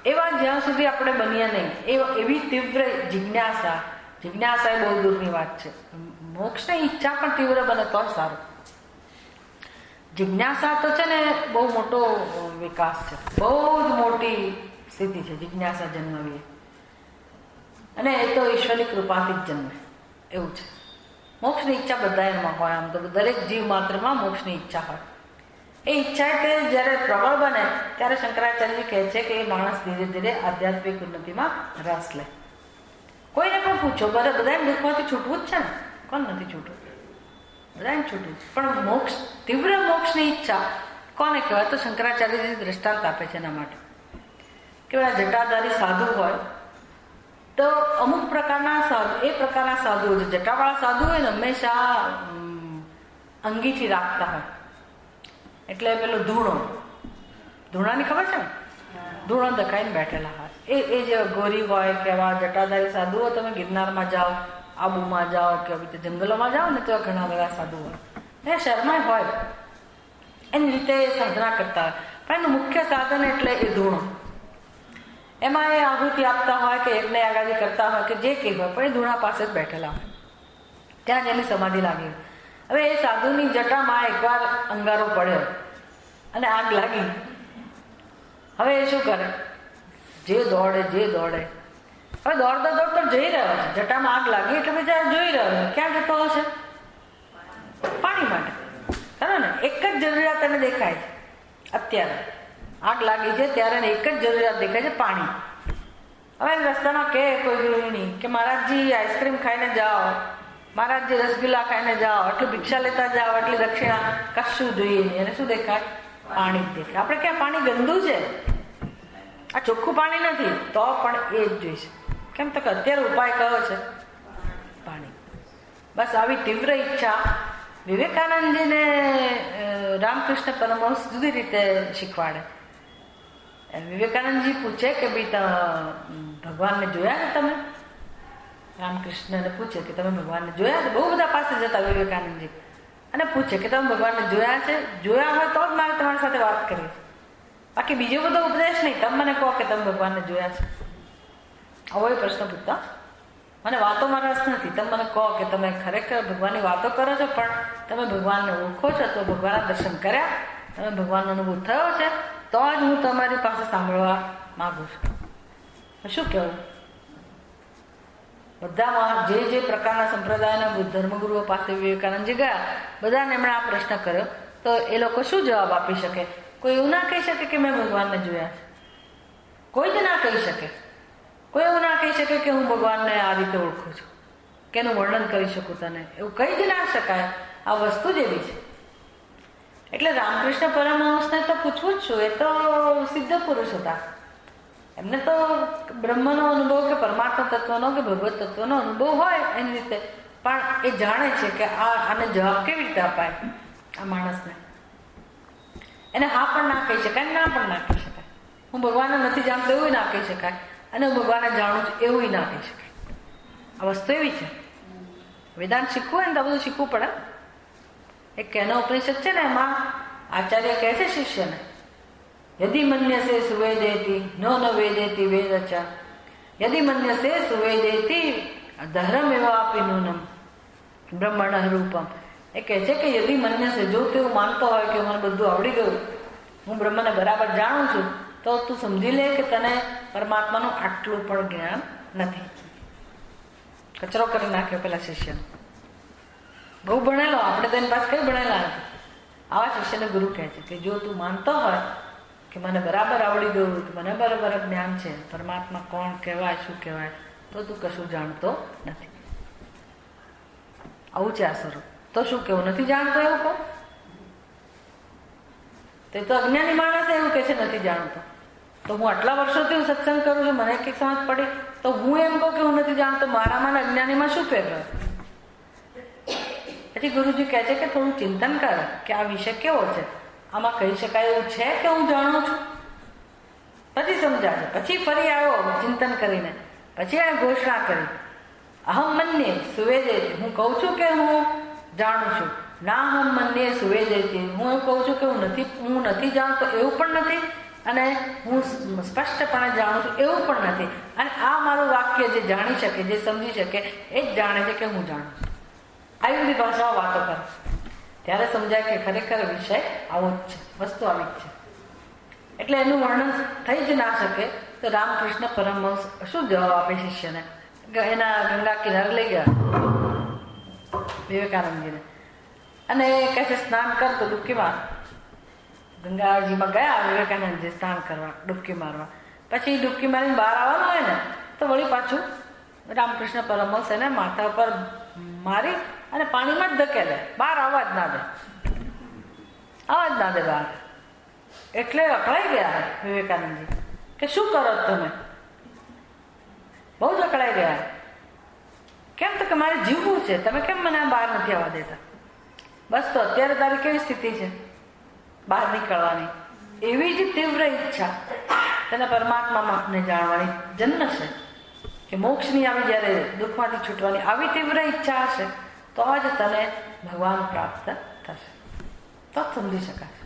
એવા જ્યાં સુધી આપણે બનીએ નહીં, એવી તીવ્ર જિજ્ઞાસા, જિજ્ઞાસા એ બહુ દૂરની વાત છે. મોક્ષની ઈચ્છા પણ તીવ્ર બને તો સારું. જિજ્ઞાસા તો છે ને બહુ મોટો વિકાસ છે, બહુ જ મોટી સ્થિતિ છે જિજ્ઞાસા જન્મવી, અને એ તો ઈશ્વરની કૃપાથી જ જન્મે એવું છે. મોક્ષની ઈચ્છા બધા એમાં હોય, આમ તો દરેક જીવ માત્રમાં મોક્ષની ઈચ્છા હોય. એ ઈચ્છા તે જ્યારે પ્રબળ બને ત્યારે શંકરાચાર્યજી કહે છે કે એ માણસ ધીરે ધીરે આધ્યાત્મિક ઉન્નતિમાં રસ લે. કોઈને પણ પૂછો, બધાને દુઃખમાંથી છૂટવું જ છે ને, કોણ નથી છૂટવું? બધાને છૂટવું. પણ મોક્ષ, તીવ્ર મોક્ષની ઈચ્છા કોને કહેવાય? તો શંકરાચાર્યજી દ્રષ્ટાંત આપે છે એના માટે. કે જટાધારી સાધુ હોય તો અમુક પ્રકારના સાધુ, એ પ્રકારના સાધુઓ છે, જટાવાળા સાધુ હોય ને હંમેશા અંગીઠી રાખતા હોય. એટલે પેલો ધૂણાની ખબર છે ને? ધૂણો દખાઈને બેઠેલા હોય. એ જે ગોરી હોય કે આવા જટાધારી સાધુઓ, તમે ગિરનારમાં જાઓ, આબુમાં જાઓ કે આવી રીતે જંગલોમાં જાઓ ને તો ઘણા બધા સાધુ હોય. એ શર્માય હોય, એની રીતે સાધના કરતા હોય. પણ એનું મુખ્ય સાધન એટલે એ ધૂણો. એમાં એ આહુતિ આપતા હોય કે યજ્ઞ યાગાદી કરતા હોય કે જે કંઈ હોય, પણ એ ધૂણા પાસે જ બેઠેલા હોય. ત્યાં જ એની સમાધિ લાગી. હવે એ સાધુની જટામાં એકવાર અંગારો પડ્યો અને આગ લાગી. હવે એ શું કરે? જે દોડે. હવે દોડતો જઈ રહ્યો છે, જટામાં આગ લાગી એટલે બિચારો જોઈ રહ્યો છે. ક્યાં જતો હશે? પાણી માટે. ખરો ને? એક જ જરૂરિયાત એને દેખાય છે અત્યારે. આગ લાગી છે ત્યારે એક જ જરૂરિયાત દેખાય છે, પાણી. હવે રસ્તામાં કે કોઈ ગૃહિણી કે મહારાજજી આઈસ્ક્રીમ ખાઈને જાઓ, મહારાજજી રસગુલ્લા ખાઈને જાઓ, એટલી ભિક્ષા લેતા જાઓ, એટલી દક્ષિણા, કશું જોઈએ નહીં. એને શું દેખાય? પાણી જ દેખાય. આપણે ક્યાં પાણી ગંદુ છે, આ ચોખ્ખું પાણી નથી, તો પણ એ જ જોઈશે. કેમ તો કે અત્યારે ઉપાય કયો છે? પાણી. બસ આવી તીવ્ર ઈચ્છા વિવેકાનંદજીને રામકૃષ્ણ પરમહંસ જુદી રીતે શીખવાડે. વિવેકાનંદજી પૂછે કે ભાઈ ભગવાનને જોયા છે તમે? રામકૃષ્ણને પૂછે કે તમે ભગવાનને જોયા છે? બહુ બધા પાસે જતા વિવેકાનંદજી અને પૂછે કે તમે ભગવાનને જોયા છે? જોયા હોય તો જ મારે તમારી સાથે વાત કરવી, બાકી બીજો બધો ઉપદેશ નહીં. તમે મને કહો કે તમે ભગવાનને જોયા છે. આવો એ પ્રશ્ન પૂછતા. મને વાતોમાં રસ નથી. તમે મને કહો કે તમે ખરેખર ભગવાનની વાતો કરો છો, પણ તમે ભગવાનને ઓળખો છો, તો ભગવાનના દર્શન કર્યા, તમે ભગવાનનો અનુભવ થયો છે, તો જ હું તમારી પાસે સાંભળવા માંગુ છું. શું કહેવું? બધામાં જે પ્રકારના સંપ્રદાયના ધર્મગુરુઓ પાસે વિવેકાનંદજી ગયા, બધાને એમણે આ પ્રશ્ન કર્યો, તો એ લોકો શું જવાબ આપી શકે? કોઈ એવું ના કહી શકે કે મેં ભગવાનને જોયા છે. કોઈ જ ના કહી શકે. કોઈ એવું ના કહી શકે કે હું ભગવાનને આ રીતે ઓળખું છું, કે એનું વર્ણન કરી શકું તને, એવું કહી જ ના શકાય. આ વસ્તુ જ એવી છે. એટલે રામકૃષ્ણ પરમહંસને તો પૂછવું જ છું. એ તો સિદ્ધ પુરુષ હતા. એમને તો બ્રહ્મનો અનુભવ કે પરમાત્મા તત્વનો કે ભગવત તત્વનો અનુભવ હોય એની રીતે, પણ એ જાણે છે કે આને જવાબ કેવી રીતે અપાય. આ માણસને એને હા પણ ના કહી શકાય, ના પણ ના કહી શકાય. હું ભગવાનને નથી જાણતો એવું ના કહી શકાય, અને હું ભગવાનને જાણું છું એવું ના કહી શકાય. આ વસ્તુ એવી છે. વેદાંત શીખવું હોય ને તો બધું શીખવું પડે. એક કેનો ઉપનિષદ છે ને, એમાં આચાર્ય કહે છે શિષ્યને, યદિ મન્યસે સુવેદેતિ નો ન વેદેતિ વેદચા, યદિ મન્યસે સુવેદેતિ ધર્મેવાપી નૂનમ બ્રહ્મણ રૂપમ. એ કહે છે કે યદિ મન્યસે, જો તેવું માનતો હોય કે મને બધું આવડી ગયું, હું બ્રહ્મને બરાબર જાણું છું, તો તું સમજી લે કે તને પરમાત્માનું આટલું પણ જ્ઞાન નથી. કચરો કરી નાખ્યો પેલા શિષ્યને. બહુ ભણેલો, આપણે તો એની પાસે કઈ ભણેલા નથી. આવા શિષ્યને ગુરુ કહે છે કે જો તું માનતો હોય કે મને બરાબર આવડી ગયું, મને બરાબર જ્ઞાન છે, પરમાત્મા કોણ કહેવાય, શું કહેવાય, તો તું કશું જાણતો નથી. આવું છે આ સ્વરૂપ. તો શું કેવું, નથી જાણતો એવું કહું? તો અજ્ઞાની માણસ એવું કહે છે નથી જાણતો. તો હું આટલા વર્ષોથી હું સત્સંગ કરું છું, મને કંઈક સમજ પડી, તો હું એમ કહું કે હું નથી જાણતો, મારામાં અજ્ઞાનીમાં શું ફેર રહ્યો? પછી ગુરુજી કહે છે કે થોડું ચિંતન કર કે આ વિષય કેવો છે, આમાં કહી શકાય એવું છે કે હું જાણું છું? પછી સમજાશે. પછી ફરી આવ્યો ચિંતન કરીને, પછી આ ઘોષણા કરી, અહમ મન્યે સુવેદેતિ, હું કહું છું કે હું જાણું છું, ના હમ મન્યે સુવેદેતિ, હું એવું કહું છું કે હું નથી જાણતો એવું પણ નથી, અને હું સ્પષ્ટપણે જાણું છું એવું પણ નથી. અને આ મારું વાક્ય જે જાણી શકે, જે સમજી શકે, એ જ જાણે છે કે હું જાણું છું. આવી બધી ભાષામાં વાતો કરે, ત્યારે સમજાય કે ખરેખર વિષય આવો જ છે, વસ્તુ આવી જ છે. એટલે એનું વર્ણન થઈ જ ના શકે. તો રામકૃષ્ણ પરમહંસ શું જવાબ આપે શિષ્યને? એના ગંગા કિનારે લઈ ગયા વિવેકાનંદજીને, અને કહે છે સ્નાન કર તો ડૂબકી માર. ગંગાજીમાં ગયા વિવેકાનંદજી સ્નાન કરવા, ડૂબકી મારવા. પછી ડૂબકી મારીને બહાર આવવાનું હોય ને, તો વળી પાછું રામકૃષ્ણ પરમહંસ એને માથા પર મારી અને પાણીમાં જ ધકેલે, બહાર આવવા જ ના દે બહાર. એટલે અકળાઈ ગયા વિવેકાનંદજી કે શું કરો તમે? બહુ જ અકળાઈ ગયા. કેમ? તો કે મારે જીવવું છે, તમે કેમ મને બહાર નથી આવવા દેતા? બસ, તો અત્યારે તારી કેવી સ્થિતિ છે બહાર નીકળવાની? એવી જ તીવ્ર ઈચ્છા તને પરમાત્માને જાણવાની જન્મ છે, કે મોક્ષની આવી જ્યારે દુઃખમાંથી છૂટવાની આવી તીવ્ર ઈચ્છા હશે, તો જ તને ભગવાન પ્રાપ્ત થશે, તો જ સમજી શકાશે.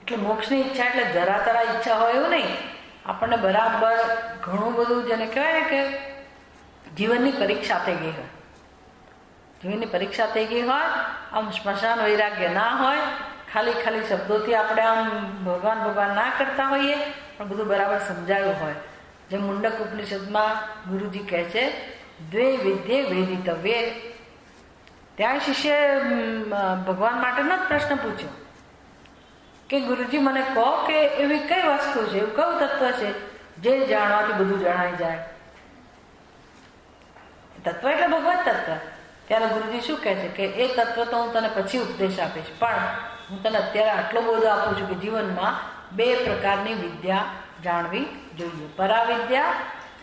એટલે મોક્ષની ઈચ્છા એટલે જરા તરા ઈચ્છા હોય એવું નહીં. આપણને બરાબર ઘણું બધું, જેને કહેવાય ને કે જીવનની પરીક્ષા થઈ ગઈ હોય, જીવનની પરીક્ષા થઈ ગઈ હોય, આમ સ્મશાન વૈરાગ્ય ના હોય, ખાલી શબ્દોથી આપણે આમ ભગવાન ના કરતા હોઈએ, પણ બધું બરાબર સમજાયું હોય. જે મુંડક ઉપનિષદમાં ગુરુજી કહે છે, દ્વે વિદ્યે વેદિતવ્ય. ત્યાં શિષ્ય ભગવાન માટેનો જ પ્રશ્ન પૂછ્યો કે ગુરુજી મને કહો કે એવી કઈ વસ્તુ છે, એવું કયું તત્વ છે જે જાણવાથી બધું જણાઈ જાય? તત્વ એટલે ભગવત તત્વ. ત્યારે ગુરુજી શું કહે છે કે એ તત્વ તો હું તને પછી ઉપદેશ આપીશ, પણ હું તને અત્યારે આટલો બધો આપું છું કે જીવનમાં બે પ્રકારની વિદ્યા જાણવી જોઈએ, પરાવિદ્યા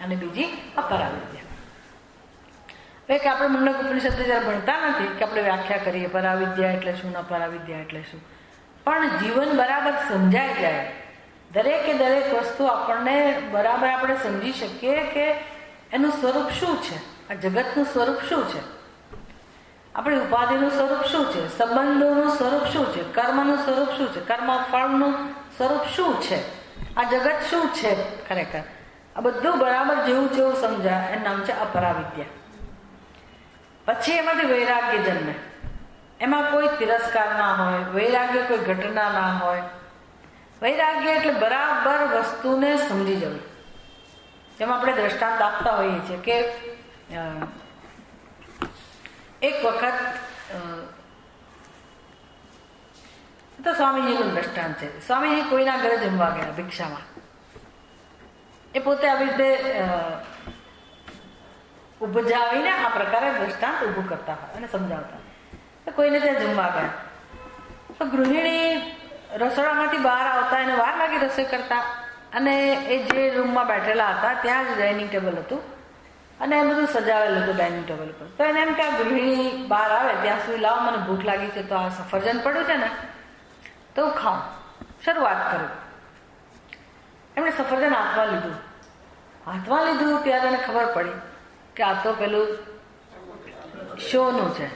અને બીજી અપરાવિદ્યા. કે આપણે મુંડક ઉપનિષદ જ્યારે ભણતા નથી કે આપણે વ્યાખ્યા કરીએ પરાવિદ્યા એટલે શું, અપરાવિદ્યા એટલે શું, પણ જીવન બરાબર સમજાઈ જાય, દરેકે દરેક વસ્તુ આપણને બરાબર આપણે સમજી શકીએ કે એનું સ્વરૂપ શું છે, આ જગતનું સ્વરૂપ શું છે, આપણી ઉપાધિનું સ્વરૂપ શું છે, સંબંધોનું સ્વરૂપ શું છે, કર્મનું સ્વરૂપ શું છે, કર્મ ફળનું સ્વરૂપ શું છે, આ જગત શું છે ખરેખર, આ બધું બરાબર જેવું સમજાય એનું નામ છે અપરાવિદ્યા. પછી એમાંથી વૈરાગ્ય જન્મે. એમાં કોઈ તિરસ્કાર ના હોય, વૈરાગ્ય કોઈ ઘટના ના હોય. વૈરાગ્ય એટલે બરાબર વસ્તુને સમજી જવું. જેમાં આપણે દ્રષ્ટાંત આપતા હોઈએ છીએ કે એક વખત તો સ્વામીજીનું દ્રષ્ટાંત છે. સ્વામીજી કોઈના ઘરે જમવા ગયા ભિક્ષામાં. એ પોતે આવી રીતે ઉપજાવીને આ પ્રકારે દ્રષ્ટાંત ઊભું કરતા હોય અને સમજાવતા. તો કોઈને ત્યાં જમવા ગયા, તો ગૃહિણી રસોડામાંથી બહાર આવતા એને વાર લાગી રસોઈ કરતા, અને એ જે રૂમમાં બેઠેલા હતા ત્યાં જ ડાઇનિંગ ટેબલ હતું અને એ બધું સજાવેલું હતું ડાઇનિંગ ટેબલ પર. તો એને એમ કે આ ગૃહિણી બહાર આવે ત્યાં સુધી લાવો, મને ભૂખ લાગી છે, તો આ સફરજન પડ્યું છે ને તો હું ખાઉં, શરૂઆત કરું. એમણે સફરજન હાથમાં લીધું ત્યારે એને ખબર પડી કે આ તો પેલું શોનું છે,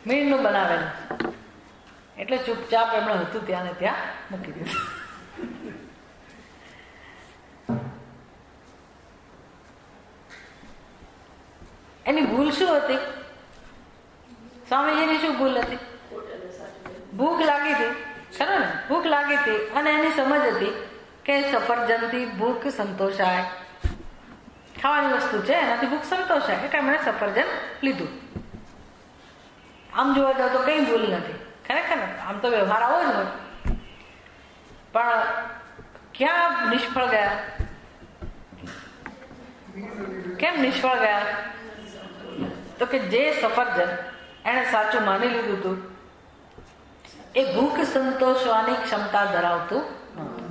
મીણનું બનાવેલું. એટલે ચૂપચાપ એમણે હતું ત્યાં ને ત્યાં મૂકી દીધું. એની ભૂલ શું હતી? સ્વામીજીની શું ભૂલ હતી? ભૂખ લાગી હતી, ખરો ને? ભૂખ લાગી હતી અને એની સમજ હતી કે સફરજનથી ભૂખ સંતોષાય, ખાવાની વસ્તુ છે એનાથી ભૂખ સંતોષાય, એટલે એમણે સફરજન લીધું. આમ જોવા જાવ તો કઈ ભૂલ નથી, ખરેખર આમ તો વ્યવહાર આવો જ હોય. પણ ક્યાં નિષ્ફળ ગયા? કેમ નિષ્ફળ ગયા? તો કે જે સફરજન એણે સાચું માની લીધું હતું એ ભૂખ સંતોષવાની ક્ષમતા ધરાવતું નહોતું,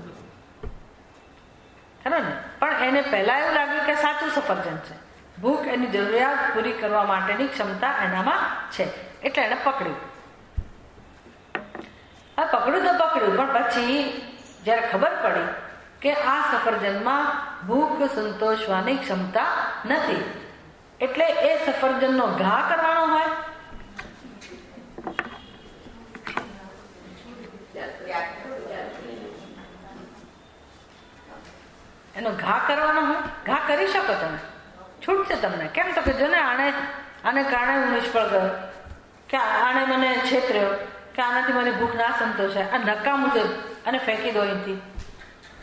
ખરો ને? પણ એને પહેલા એવું લાગ્યું કે સાચું સફરજન છે, ભૂખ એની જરૂરિયાત પૂરી કરવા માટેની ક્ષમતા એનામાં છે, એટલે એને પકડ્યું. પકડ્યું તો પકડ્યું, પણ પછી જ્યારે ખબર પડી કે આ સફરજનમાં ભૂખ સંતોષવાની ક્ષમતા નથી, એટલે એ સફરજનનો ઘા કરવાનો હોય, એનો ઘા કરવાનો હોય. ઘા કરી શકો તમે, છૂટ છે તમને. કેમ? તો કે જો ને આને કારણે હું નિષ્ફળ ગયો, કે આણે મને છેતર્યો, કે આનાથી મને ભૂખ ના સંતોષાય, આ નકામું છે અને ફેંકી દો અહીંથી.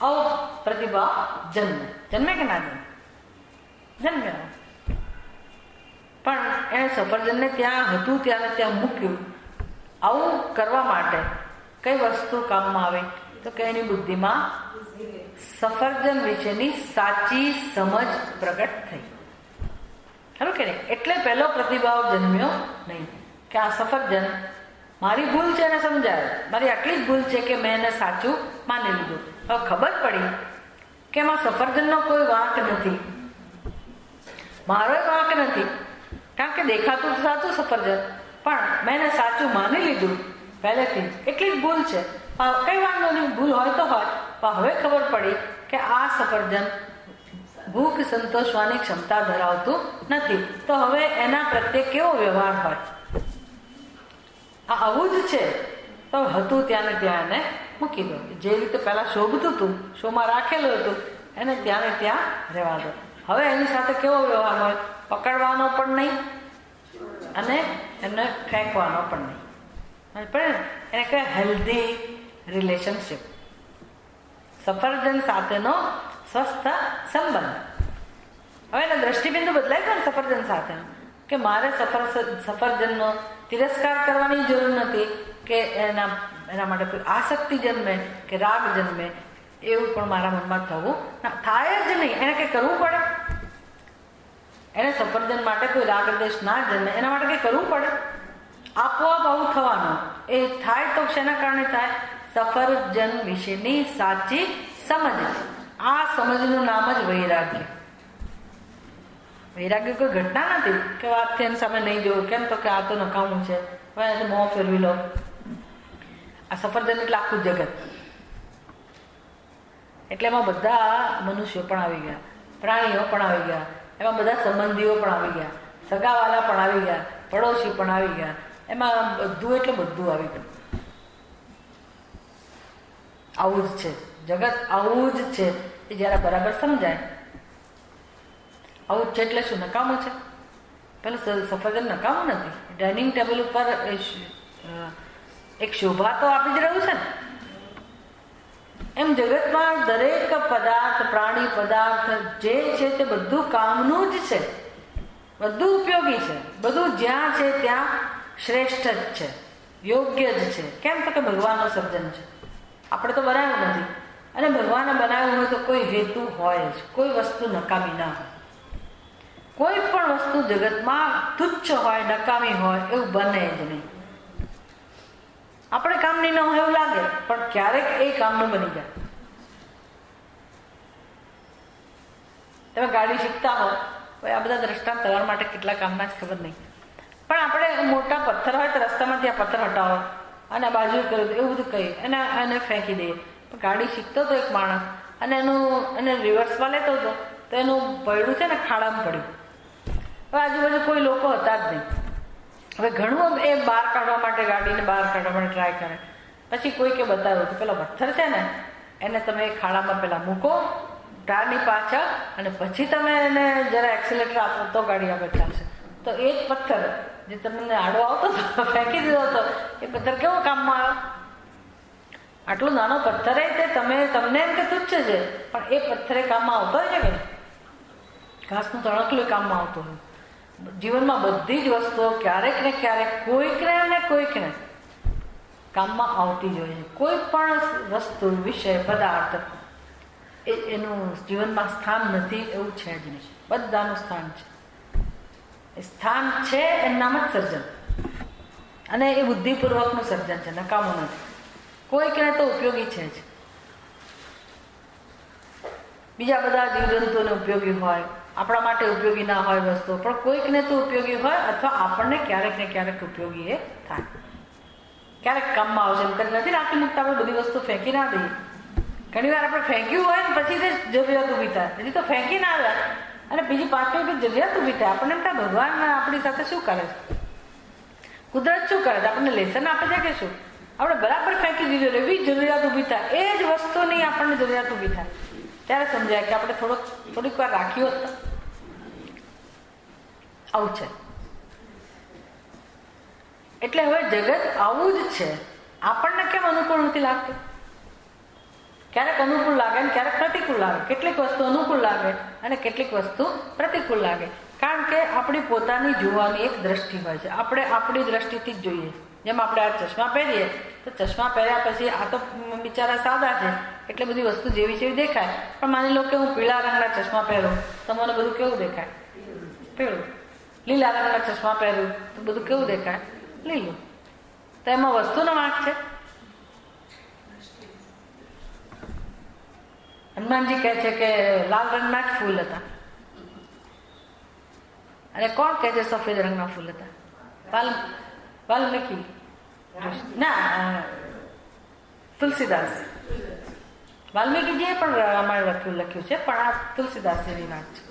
આવો પ્રતિભાવ જન્મે કે ના જન્મે? પણ એને સફરજનને ત્યાં હતું ત્યારે ત્યાં મૂક્યું. આવું કરવા માટે કઈ વસ્તુ કામમાં આવે? તો કે એની બુદ્ધિમાં સફરજન વિશેની સાચી સમજ પ્રગટ થઈ, ખરું કે નહીં? એટલે પહેલો પ્રતિભાવ જન્મ્યો નહીં કે આ સફરજન મારી ભૂલ છે એને સમજાય, મારી આટલી જ ભૂલ છે કે મેં એને સાચું માની લીધું. હવે ખબર પડી કે એમાં સફરજનનો કોઈ વાંક નથી, મારો વાંક નથી, કારણ કે દેખાતું સાચું સફરજન, પણ મેં એને સાચું માની લીધું પહેલેથી, એટલી જ ભૂલ છે. કઈ વાંધો નહીં, ભૂલ હોય તો હોય, પણ હવે ખબર પડી કે આ સફરજન ભૂખ સંતોષવાની ક્ષમતા ધરાવતું નથી, તો હવે એના પ્રત્યે કેવો વ્યવહાર હોય? આ આવું જ છે. તો હતું ત્યાં ને ત્યાં એને મૂકી દો. જે રીતે પહેલા શોભતું હતું, શોમાં રાખેલું હતું, એને ત્યાં ને ત્યાં રહેવા દો. હવે એની સાથે કેવો વ્યવહાર હોય? પકડવાનો પણ નહીં અને એને ફેંકવાનો પણ નહીં. પણ એને કહે હેલ્ધી રિલેશનશિપ, સફરજન સાથેનો સ્વસ્થ સંબંધ. હવે એનો દ્રષ્ટિબિંદુ બદલાય ગયો ને સફરજન સાથે, કે મારે સફરજનનો તિરસ્કાર કરવાની જરૂર નથી, કે એના માટે કોઈ આસક્તિ જન્મે કે રાગ જન્મે, એવું પણ મારા મનમાં થવું થાય જ નહીં. એને કંઈ કરવું પડે? એને સફરજન માટે કોઈ રાગ દ્વેષ ના જન્મે, એના માટે કંઈ કરવું પડે? આપોઆપ આવું થવાનું. એ થાય તો શેના કારણે થાય? સફરજન વિશેની સાચી સમજ. આ સમજનું નામ જ વૈરાગ્ય. વૈરાગ્ય કોઈ ઘટના નથી કે વાતથી એની સામે નહીં જોવું. કેમ? તો કે આ તો નકામું છે, હવે એને મોં ફેરવી લો. આ સફરજન એટલે આખું જગત. એટલે એમાં બધા મનુષ્યો પણ આવી ગયા, પ્રાણીઓ પણ આવી ગયા, એમાં બધા સંબંધીઓ પણ આવી ગયા, સગાવાલા પણ આવી ગયા, પડોશી પણ આવી ગયા, એમાં બધું એટલે બધું આવી ગયું. આવું જ છે જગત, આવું જ છે. એ જયારે બરાબર સમજાય આવું જ છે એટલે શું નકામું છે? પેલું સફરજન નકામું નથી. ડાઇનિંગ ટેબલ ઉપર એક શોભા તો આપી જ રહ્યું છે ને. એમ જગતમાં દરેક પદાર્થ, પ્રાણી પદાર્થ જે છે તે બધું કામનું જ છે, બધું ઉપયોગી છે, બધું જ્યાં છે ત્યાં શ્રેષ્ઠ જ છે, યોગ્ય જ છે. કેમ? તો કે ભગવાનનું સર્જન છે, આપણે તો બનાવ્યું નથી. અને ભગવાને બનાવ્યું હોય તો કોઈ હેતુ હોય જ, કોઈ વસ્તુ નકામી ના હોય. કોઈ પણ વસ્તુ જગતમાં તુચ્છ હોય, નકામી હોય એવું બને જ નહીં. આપણે કામની ન હોય એવું લાગે, પણ ક્યારેક એ કામનું બની જાય. તમે ગાડી શીખતા હો, આ બધા દ્રષ્ટાંત તમારા માટે કેટલા કામના જ ખબર નહીં, પણ આપણે મોટા પથ્થર હોય તો રસ્તામાં ત્યાં પથ્થર હટાવો અને બાજુ કર્યું એવું બધું કહી એને ફેંકી દઈએ. પણ ગાડી શીખતો હતો એક માણસ અને એને રિવર્સમાં લેતો હતો તો એનું પૈડું છે ને ખાડામાં પડ્યું. હવે આજુબાજુ કોઈ લોકો હતા જ નહીં. હવે ઘણું એ બહાર કાઢવા માટે, ગાડીને બહાર કાઢવા માટે ટ્રાય કરે. પછી કોઈકે બતાવ્યું કે પેલો પથ્થર છે ને એને તમે ખાડામાં પેલા મૂકો ટારની પાછળ અને પછી તમે એને જરા એક્સિલેટર આપો તો ગાડી આગળ ચાલશે. તો એ જ પથ્થર જે તમને આડો આવતો હતો, ફેંકી દીધો હતો, એ પથ્થર કેવો કામમાં આવ્યો? આટલો નાનો પથ્થર તે તમને એમ કે તુચ્છ છે, પણ એ પથ્થરે કામમાં આવતો હોય છે કે ઘાસનું તણકલું કામમાં આવતું હોય. જીવનમાં બધી જ વસ્તુઓ ક્યારેક ને ક્યારેક કોઈકને કામમાં આવતી જ હોય છે. કોઈ પણ વસ્તુ, વિષય, પદાર્થ એનું જીવનમાં સ્થાન નથી એવું છે જ નહીં. બધાનું સ્થાન છે. એ સ્થાન છે એનું નામ જ સર્જન, અને એ બુદ્ધિપૂર્વકનું સર્જન છે, નકામું નથી. કોઈકને તો ઉપયોગી છે જ. બીજા બધા જીવજંતુઓને ઉપયોગી હોય, આપણા માટે ઉપયોગી ના હોય વસ્તુઓ, પણ કોઈકને તો ઉપયોગી હોય, અથવા આપણને ક્યારેક ને ક્યારેક ઉપયોગી એ થાય, ક્યારેક કામમાં આવશે. એમ કરી નથી રાખી મૂકતા આપણે બધી વસ્તુ ફેંકી ના દઈએ. ઘણી વાર આપણે ફેંક્યું હોય ને પછી તે જરૂરિયાત ઊભી થાય, હજી તો ફેંકી ના આવે અને બીજી 5 મિનિટ જરૂરિયાત ઊભી થાય. આપણને એમ થાય ભગવાન આપણી સાથે શું કરે છે, કુદરત શું કરે છે, આપણને લેસન આપે છે કે શું? આપણે બરાબર ફેંકી દીધું, એવી જરૂરિયાત ઊભી થાય, એ જ વસ્તુની આપણને જરૂરિયાત ઊભી થાય, ત્યારે સમજાય કે આપણે થોડીક વાર રાખ્યું હોત. આવું છે. એટલે હવે જગત આવું જ છે. આપણને કેમ અનુકૂળ નથી લાગતું? ક્યારેક અનુકૂળ લાગે ને ક્યારેક પ્રતિકૂળ લાગે. કેટલીક વસ્તુ અનુકૂળ લાગે અને કેટલીક વસ્તુ પ્રતિકૂળ લાગે, કારણ કે આપણી પોતાની જોવાની એક દ્રષ્ટિ હોય છે. આપણે આપણી દ્રષ્ટિથી જ જોઈએ. જેમ આપણે આ ચશ્મા પહેરીએ તો ચશ્મા પહેર્યા પછી આ તો બિચારા સાદા છે એટલે બધી વસ્તુ જેવી જેવી દેખાય, પણ માની લો કે હું પીળા રંગના ચશ્મા પહેરું તો મને બધું કેવું દેખાય? પીળું. લીલા રંગના ચશ્મા પહેરું તો બધું કેવું દેખાય? લીલું. તો એમાં વસ્તુનો વાંક છે. હનુમાનજી કહે છે કે લાલ રંગના જ ફૂલ હતા, અને કોણ કહે છે સફેદ રંગના ફૂલ હતા? વાલ્મીકી ના, તુલસીદાસ. વાલ્મીકીજીએ પણ રામાયણ લખ્યું છે, પણ આ તુલસીદાસજીની વાત છે.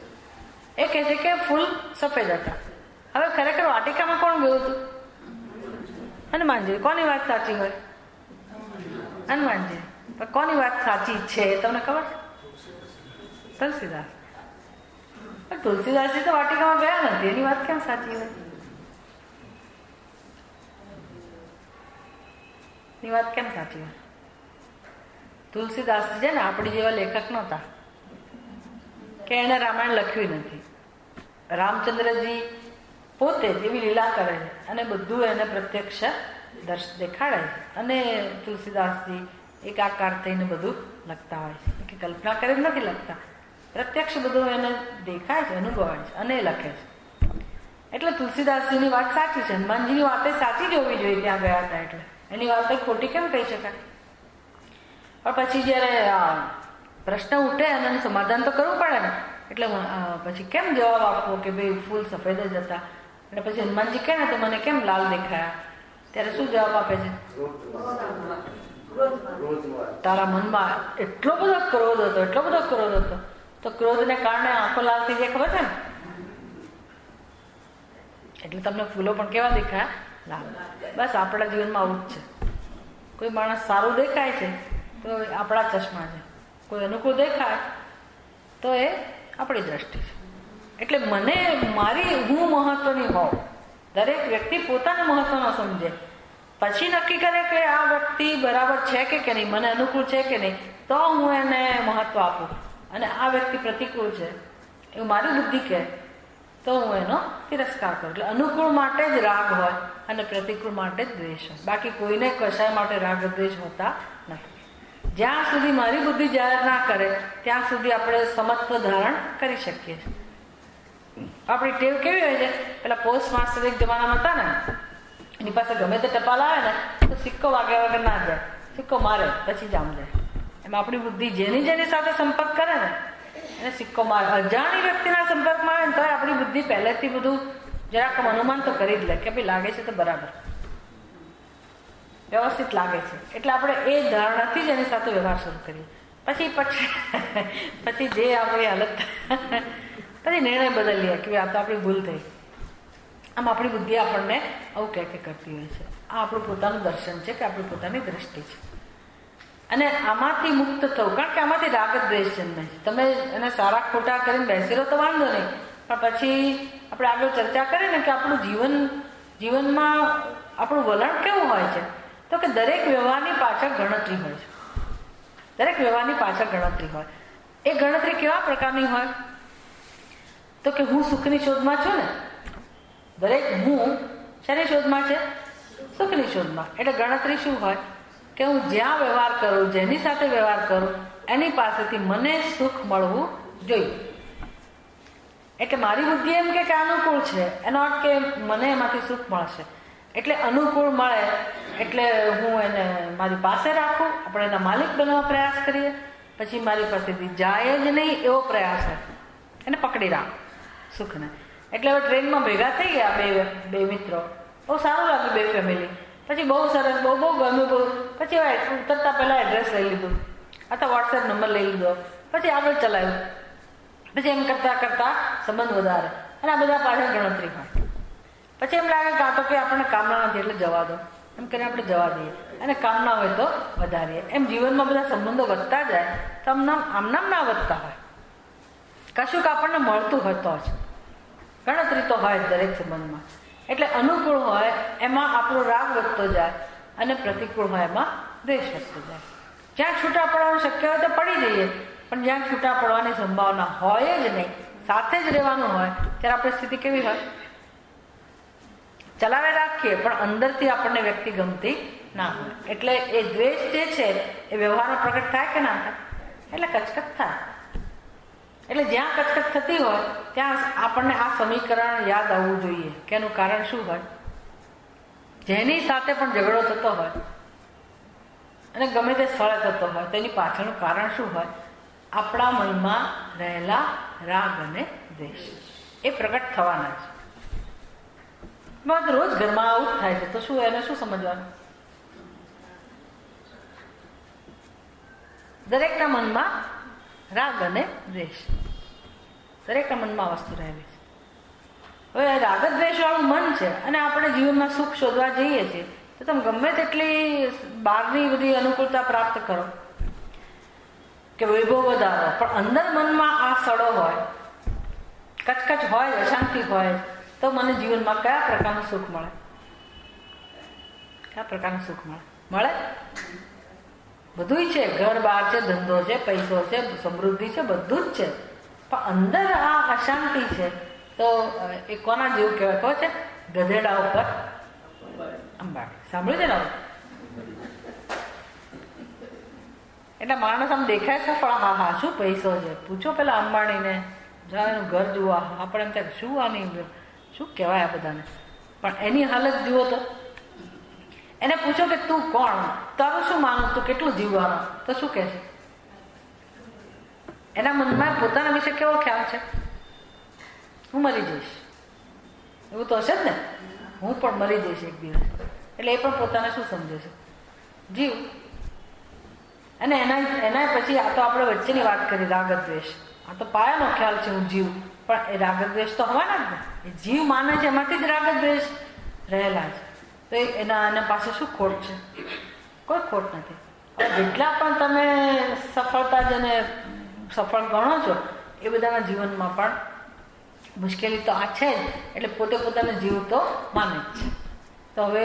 એ કહે છે કે ફૂલ સફેદ હતા. હવે ખરેખર વાટિકામાં કોણ ગયું હતું? હનુમાનજી. કોની વાત સાચી હોય? હનુમાનજી. પણ કોની વાત સાચી છે તમને ખબર છે? તુલસીદાસ. તુલસીદાસજી તો વાટિકામાં ગયા નથી, એની વાત કેમ સાચી હોય? ની વાત કેમ સાચી હોય? તુલસીદાસજી છે ને આપણી જેવા લેખક નહોતા કે એને રામાયણ લખ્યું નથી. રામચંદ્રજી પોતે જ એવી લીલા કરે છે અને બધું એને પ્રત્યક્ષ દેખાડે છે, અને તુલસીદાસજી એકાકાર થઈને બધું લખતા હોય છે, કે કલ્પના કરીને નથી લખતા, પ્રત્યક્ષ બધું એને દેખાય છે, અનુભવાય છે અને લખે છે. એટલે તુલસીદાસજીની વાત સાચી છે. હનુમાનજીની વાતે સાચી જ હોવી જોઈએ ત્યાં ગયા હતા, એટલે એની વાત ખોટી કેમ કહી શકાય? પણ પછી જયારે પ્રશ્ન ઉઠે અને એનું સમાધાન તો કરવું પડે ને, એટલે પછી કેમ જવાબ આપવો કે ભાઈ ફૂલ સફેદ જ હતા, અને પછી હનુમાનજી કહે ને તો મને કેમ લાલ દેખાયા? ત્યારે શું જવાબ આપે છે? તારા મનમાં એટલો બધો ક્રોધ હતો, એટલો બધો ક્રોધ હતો, તો ક્રોધને કારણે આંખો લાલ થઈ જાય, ખબર છે ને? એટલે તમને ફૂલો પણ કેવા દેખાય? લાલ. બસ આપણા જીવનમાં આવું જ છે. કોઈ માણસ સારું દેખાય છે તો આપણા ચશ્મા છે, કોઈ અનુકૂળ દેખાય તો એ આપણી દ્રષ્ટિ છે. એટલે હું મહત્વની હોઉં. દરેક વ્યક્તિ પોતાને મહત્વનો સમજે, પછી નક્કી કરે કે આ વ્યક્તિ બરાબર છે કે નહીં, મને અનુકૂળ છે કે નહીં, તો હું એને મહત્વ આપું. અને આ વ્યક્તિ પ્રતિકૂળ છે એવું મારી બુદ્ધિ કહે તો હું એનો તિરસ્કાર કરું. એટલે અનુકૂળ માટે જ રાગ હોય અને પ્રતિકૂળ માટે જ દ્વેષ હોય. બાકી કોઈને કશાય માટે રાગ દ્વેષ હોતા નથી. જ્યાં સુધી મારી બુદ્ધિ જાહેર ના કરે ત્યાં સુધી આપણે સમત્વ ધારણ કરી શકીએ છીએ. આપણી ટેવ કેવી હોય છે, પેલા પોસ્ટ માસ્ટર એક જમાનામાં હતા ને, એની પાસે ગમે તે ટપાલ આવે ને તો સિક્કો વાગ્યા વગર ના જાય, સિક્કો મારે પછી જ આમ જાય. એમાં આપણી બુદ્ધિ જેની સાથે સંપર્ક કરે ને એને સિક્કો મારે. અજાણી વ્યક્તિના સંપર્કમાં આવે ને તો આપણી બુદ્ધિ પહેલેથી બધું જરાક અનુમાન તો કરી જ લે કે ભાઈ લાગે છે તો બરાબર, વ્યવસ્થિત લાગે છે, એટલે આપણે એ ધારણાથી જ એની સાથે વ્યવહાર શરૂ કરીએ. પછી જે આપણી હાલત પછી નિર્ણય બદલીએ કે આ તો આપણી ભૂલ થઈ. આમ આપણી બુદ્ધિ આપણને આવું કહે કે કરતી હોય છે. આ આપણું પોતાનું દર્શન છે કે આપણી પોતાની દ્રષ્ટિ છે. અને આમાંથી મુક્ત થવું, કારણ કે આમાંથી રાગ દ્વેષ જન્મે છે. તમે એને સારા ખોટા કરીને બેસી રહો તો વાંધો નહીં, પણ પછી આપણે આગળ ચર્ચા કરીએ ને કે આપણું જીવનમાં આપણું વલણ કેવું હોય છે, તો કે દરેક વ્યવહારની પાછળ ગણતરી હોય છે. દરેક વ્યવહારની પાછળ ગણતરી હોય. એ ગણતરી કેવા પ્રકારની હોય, તો કે હું સુખની શોધમાં છું ને, દરેક હું શેની શોધમાં છે? સુખની શોધમાં. એટલે ગણતરી શું હોય કે હું જ્યાં વ્યવહાર કરું, જેની સાથે વ્યવહાર કરું, એની પાસેથી મને સુખ મળવું જોઈએ. એટલે મારી બુદ્ધિ એમ કે અનુકૂળ છે, એનો અર્થ કે મને એમાંથી સુખ મળશે. એટલે અનુકૂળ મળે એટલે હું એને મારી પાસે રાખું, આપણે એના માલિક બનવા પ્રયાસ કરીએ, પછી મારી પાસેથી જાય જ નહીં એવો પ્રયાસ હોય, એને પકડી રાખો સુખને. એટલે હવે ટ્રેનમાં ભેગા થઈ ગયા બે મિત્રો, બહુ સારું લાગ્યું બે ફેમિલી, પછી બહુ સરસ, બહુ ગમ્યું, બહુ. પછી હવે ઉતરતા પહેલાં એડ્રેસ લઈ લીધું અથવા વોટ્સએપ નંબર લઈ લીધો, પછી આગળ ચલાવ્યું. પછી એમ કરતાં સંબંધ વધારે, અને આ બધા પાછળ ગણતરી હોય. પછી એમ લાગે કાં તો કે આપણને કામના નથી એટલે જવા દો, એમ કરીને આપણે જવા દઈએ, અને કામ ના હોય તો વધારીએ. એમ જીવનમાં બધા સંબંધો વધતા જાય તો આમ ના વધતા હોય. કશુંક આપણને મળતું હોય તો જ. ગણતરી તો હોય દરેક સંબંધમાં. એટલે અનુકૂળ હોય એમાં આપણો રાગ વધતો જાય, અને પ્રતિકૂળ હોય એમાં દ્વેષ વધતો જાય. જ્યાં છૂટા પડવાનું શક્ય હોય તો પડી જઈએ, પણ જ્યાં છૂટા પડવાની સંભાવના હોય જ નહીં, સાથે જ રહેવાનું હોય, ત્યારે આપણી સ્થિતિ કેવી હોય? ચલાવે રાખીએ પણ અંદરથી આપણને વ્યક્તિ ગમતી ના હોય. એટલે એ દ્વેષ જે છે એ વ્યવહારમાં પ્રગટ થાય કે ના થાય? એટલે કચકચ થાય. એટલે જ્યાં કચકચ થતી હોય ત્યાં આપણને આ સમીકરણ યાદ આવવું જોઈએ કે એનું કારણ શું હોય. જેની સાથે પણ ઝઘડો થતો હોય અને ગમે તે સ્થળે થતો હોય તેની પાછળનું કારણ શું હોય? આપણા મનમાં રહેલા રાગ અને દ્વેષ એ પ્રગટ થવાના છે. રોજ ઘરમાં આવું જ થાય છે, તો શું એને શું સમજવાનું? દરેકના મનમાં રાગ અને દ્વેષ, દરેકના મનમાં વસ્તુ રહેલી છે. હવે રાગ દ્વેષ વાળું મન છે અને આપણે જીવનમાં સુખ શોધવા જઈએ છીએ, તો તમે ગમે તેટલી બહારની બધી અનુકૂળતા પ્રાપ્ત કરો કે વૈભવ વધારો, પણ અંદર મનમાં આ સડો હોય, કચકચ હોય, અશાંતિ હોય, તો મને જીવનમાં કયા પ્રકારનું સુખ મળે? કયા પ્રકારનું સુખ મળે? બધું છે, ઘર બાર છે, ધંધો છે, પૈસો છે, સમૃદ્ધિ છે, બધું જ છે, પણ અંદર આ અશાંતિ છે. તો એ કોના જેવું કહેવાય કહો છે? ગધેડા ઉપર અંબાડી. સાંભળ્યું છે ને? એટલે માણસ આમ દેખાય સફળ, હા હા શું પૈસો છે, પૂછો પેલા અંબાણીને, જાઓ એનું ઘર જુઓ, આપણે એમ થાય શું આની શું કહેવાય આ બધાને, પણ એની હાલત જુઓ તો. એને પૂછો કે તું કોણ, તારું શું માનું, તું કેટલું જીવવાનું, તો શું કહે છે? એના મનમાં પોતાના વિશે કેવો ખ્યાલ છે? હું મરી જઈશ, એવું તો હશે જ ને. હું પણ મરી જઈશ એક દિવસ. એટલે એ પણ પોતાને શું સમજે છે? જીવ. અને એના પછી આ તો આપણે વચ્ચેની વાત કરી, રાગ દ્વેષ. આ તો પાયાનો ખ્યાલ છે, હું જીવ. પણ એ રાગ દ્વેષ તો હોવાના જ ને. એ જીવ માને છે, એમાંથી જ રાગ દ્વેષ રહેલા છે. તો એના પાસે શું ખોટ છે? કોઈ ખોટ નથી. જેટલા પણ તમે સફળતા જેને સફળ ગણો છો એ બધાના જીવનમાં પણ મુશ્કેલી તો આ છે જ. એટલે પોતે પોતાનો જીવ તો માને જ છે. તો હવે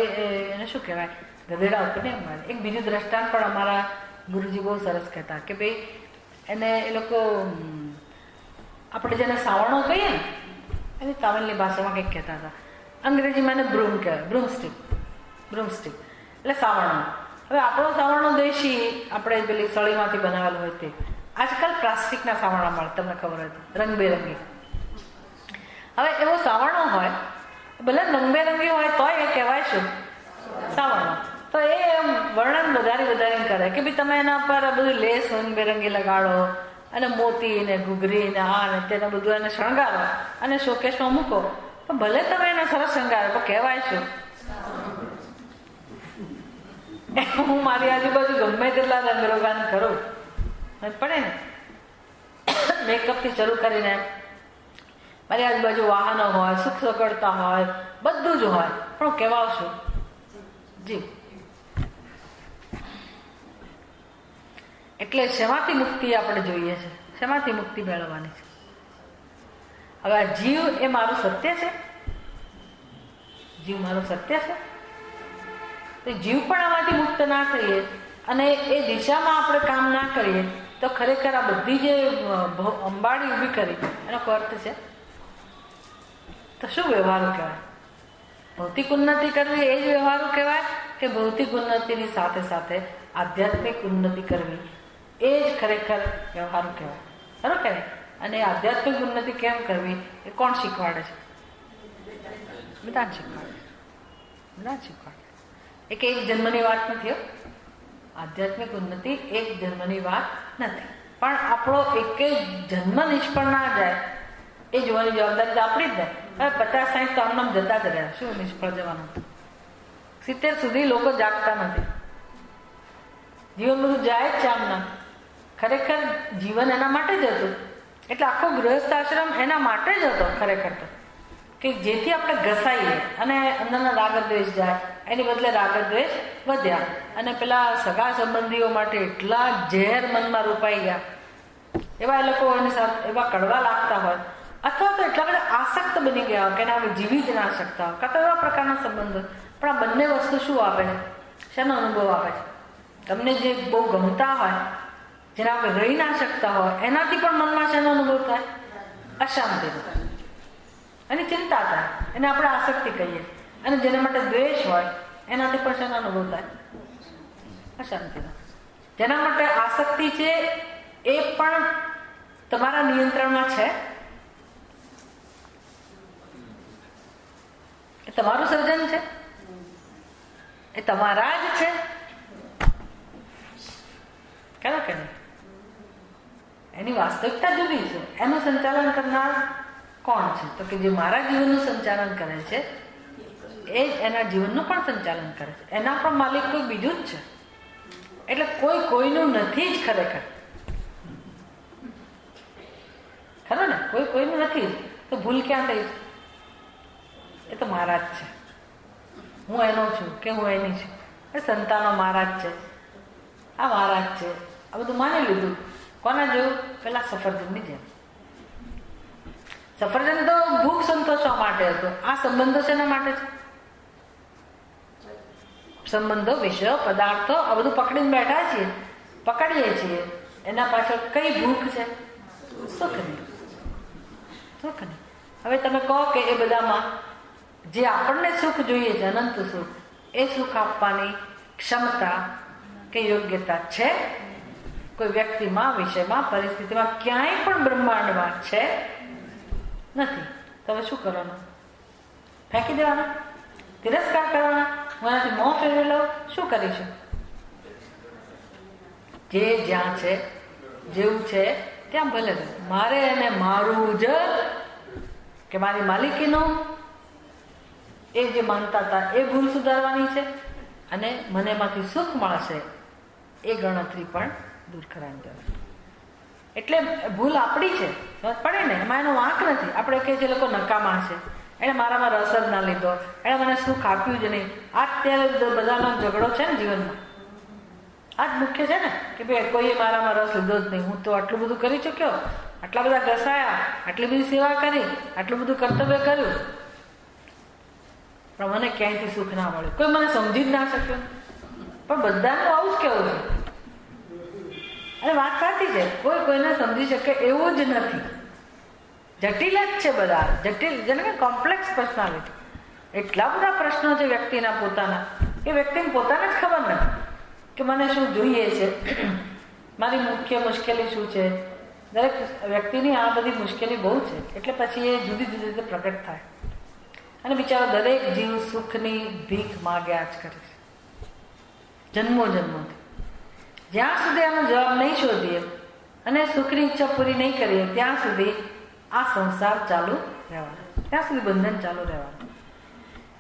એને શું કહેવાય? ગધેડા ઉપર નહીં માને. એક બીજું દ્રષ્ટાંત પણ અમારા ગુરુજી બહુ સરસ કહેતા કે ભાઈ એને એ લોકો આપણે જેને સાવરણો કહીએ ને, એની તમિલની ભાષામાં કંઈક કહેતા હતા. અંગ્રેજીમાં એને બ્રૂમ કહેવાય, બ્રૂમસ્ટિક. એટલે સાવરણો. હવે આપણો સાવરણો દેશી આપણે પેલી સળીમાંથી બનાવેલો હોય તે, આજકાલ પ્લાસ્ટિકના સાવરણા મળે, તમને ખબર હોય તો રંગબેરંગી. હવે એવો સાવરણો હોય, ભલે રંગબેરંગી હોય તોય એ કહેવાય શું? સાવરણો. તો એ વર્ણન વધારીને કરે કે ભાઈ તમે એના પર બધું લેસ રંગબેરંગી લગાડો અને મોતી ને ઘૂઘરી ને આ ને તેને બધું એને શણગારો અને શોકેશમાં મૂકો, તો ભલે તમે એને સરસ શણગારો પણ કહેવાય શું? હું મારી આજુબાજુ ગમે તેટલા રંગરોગાન કરું પડે ને, મેકઅપથી શરૂ કરીને મારી આજુબાજુ વાહનો હોય, સુખ સગવડતા હોય, બધું જ હોય, પણ કહેવાશું જી. એટલે શેમાંથી મુક્તિ આપણે જોઈએ છે? શેમાંથી મુક્તિ મેળવવાની છે? હવે આ જીવ એ મારું સત્ય છે? જીવ મારું સત્ય છે? તો જીવ પણ આમાંથી મુક્ત ના કરીએ અને એ દિશામાં આપણે કામ ના કરીએ તો ખરેખર આ બધી જે અંબાડી ઊભી કરી એનો અર્થ છે તો શું વ્યવહારો કહેવાય? ભૌતિક ઉન્નતિ કરવી એ જ વ્યવહારો કહેવાય કે ભૌતિક ઉન્નતિની સાથે સાથે આધ્યાત્મિક ઉન્નતિ કરવી એ જ ખરેખર વ્યવહારો કહેવાય? ખરું કે નહીં? અને આધ્યાત્મિક ઉન્નતિ કેમ કરવી એ કોણ શીખવાડે છે? બધા શીખવાડે. બધા શીખવાડે. એક જન્મની વાત નથી. આધ્યાત્મિક ઉન્નતિ એક જન્મની વાત નથી, પણ આપણો એક જન્મ નિષ્ફળ ના જાય એ જોવાની જવાબદારી આપણી જ જાય. હવે 50-60 તો આમ જતા જ રહ્યા, શું નિષ્ફળ જવાનું? 70 સુધી લોકો જાગતા નથી. જીવન બધું જાય જ છે આમના. ખરેખર જીવન એના માટે જ હતું. એટલે આખો ગૃહસ્થ આશ્રમ એના માટે જ હતો ખરેખર તો, કે જેથી આપણે ઘસાઈએ અને અંદરના રાગદ્વેષ જાય, એની બદલે રાગદ્વેષ વધ્યા અને પેલા સગા સંબંધીઓ માટે એટલા ઝેર મનમાં રોપાઈ ગયા, એવા એ લોકો એની સાથે એવા કડવા લાગતા હોય, અથવા તો એટલા બધા આસક્ત બની ગયા હોય કે એને આપણે જીવી જ ના શકતા હોય, કાં તો એવા પ્રકારના સંબંધો. પણ આ બંને વસ્તુ શું આપે છે? શેનો અનુભવ આપે છે? તમને જે બહુ ગમતા હોય, જેના આપણે રહી ના શકતા હોય, એનાથી પણ મનમાં શેનો અનુભવ થાય? અશાંતિનો. એની ચિંતા થાય, એને આપણે આસક્તિ કહીએ. અને જેના માટે દ્વેષ હોય એનાથી પણ શેનો અનુભવ થાય? અશાંતિનો. જેના માટે આસક્તિ છે એ પણ તમારા નિયંત્રણમાં છે? એ તમારું સર્જન છે? એ તમારા જ છે? ખરું કે નહીં? એની વાસ્તવિકતા જુદી છે. એનું સંચાલન કરનાર કોણ છે? તો કે જે મારા જીવનનું સંચાલન કરે છે એ જ એના જીવનનું પણ સંચાલન કરે છે. એના પણ માલિક કોઈ બીજું જ છે. એટલે કોઈ કોઈનું નથી જ ખરેખર. ખરું ને? કોઈ કોઈનું નથી. તો ભૂલ ક્યાં થઈ છે? એ તો મારા જ છે. હું એનો છું કે હું એની છું. એ સંતાનો મારા જ છે, આ મારા જ છે, આ બધું માની લીધું. કોના જેવું? પેલા સફરજનની જેમ. સફરજન તો ભૂખ સંતોષવા માટે હતો. આ સંબંધો શેના માટે છે? સંબંધો, વિષયો, પદાર્થો આ બધું પકડીને બેઠા છીએ, પકડીએ છીએ. એના પાછળ કઈ ભૂખ છે? સુખની. સુખની. હવે તમે કહો કે એ બધામાં જે આપણને સુખ જોઈએ છે, અનંત સુખ, એ સુખ આપવાની ક્ષમતા કે યોગ્યતા છે કોઈ વ્યક્તિમાં, વિષયમાં, પરિસ્થિતિમાં, ક્યાંય પણ બ્રહ્માંડમાં છે? નથી. તમે શું કરવાનું? ફેંકી દેવાના? તિરસ્કાર કરવાના? હું એનાથી મોં ફેરવી લઉં? શું કરીશું? જે જ્યાં છે, જેવું છે ત્યાં ભલે મારે એને મારું જ કે મારી માલિકીનું એ જે માનતા હતા એ ભૂલ સુધારવાની છે અને મને એમાંથી સુખ મળશે એ ગણતરી પણ દૂર કરવાની જરૂર. એટલે ભૂલ આપણી છે, પડે ને, એમાં એનો વાંક નથી. આપણે કહીએ છીએ લોકો નકામા છે, એણે મારામાં રસ જ ના લીધો, એણે મને સુખ આપ્યું જ નહીં. આ અત્યારે બધાનો ઝઘડો છે ને જીવનમાં. આ જ મુખ્ય છે ને કે ભાઈ કોઈએ મારામાં રસ લીધો જ નહીં. હું તો આટલું બધું કરી ચૂક્યો, આટલા બધા ઘસાયા, આટલી બધી સેવા કરી, આટલું બધું કર્તવ્ય કર્યું, પણ મને ક્યાંયથી સુખ ના મળ્યું. કોઈ મને સમજી જ ના શક્યું. પણ બધાનું આવું જ કેવું છે. અને વાત સાચી છે, કોઈ કોઈને સમજી શકે એવું જ નથી. જટિલ જ છે બધા. જટિલ જેને કે કોમ્પ્લેક્સ પર્સનાલિટી. એટલા બધા પ્રશ્નો છે વ્યક્તિના પોતાના, એ વ્યક્તિને પોતાને જ ખબર નથી. કે મને શું જોઈએ છે, મારી મુખ્ય મુશ્કેલી શું છે. દરેક વ્યક્તિની આ બધી મુશ્કેલી બહુ છે, એટલે પછી એ જુદી જુદી રીતે પ્રગટ થાય. અને બિચારો દરેક જીવ સુખની ભીખ માગ્યા જ કરે છે જન્મો જન્મોથી. જ્યાં સુધી આનો જવાબ નહીં શોધીએ અને સુખની ઈચ્છા પૂરી નહીં કરીએ ત્યાં સુધી આ સંસાર ચાલુ રહેવાનો, ત્યાં સુધી બંધન ચાલુ રહેવાનું.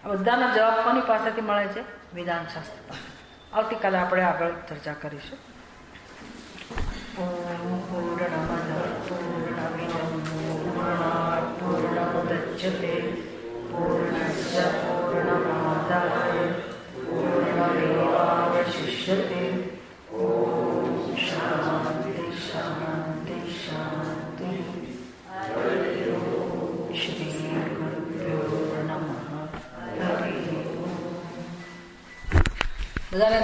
આ બધાનો જવાબ કોની પાસેથી મળે છે? વેદાંત શાસ્ત્ર પાસે. આવતીકાલે આપણે આગળ ચર્ચા કરીશું. પૂર્ણમુદચ્યતે પૂર્ણસ્ય પૂર્ણમાદાય પૂર્ણમેવાવશિષ્યતે. ઓમ શાંતિ શાંતિ શાંતિ. શ્રી ગુરુભ્યો નમઃ. હરિ ઓમ. બધાને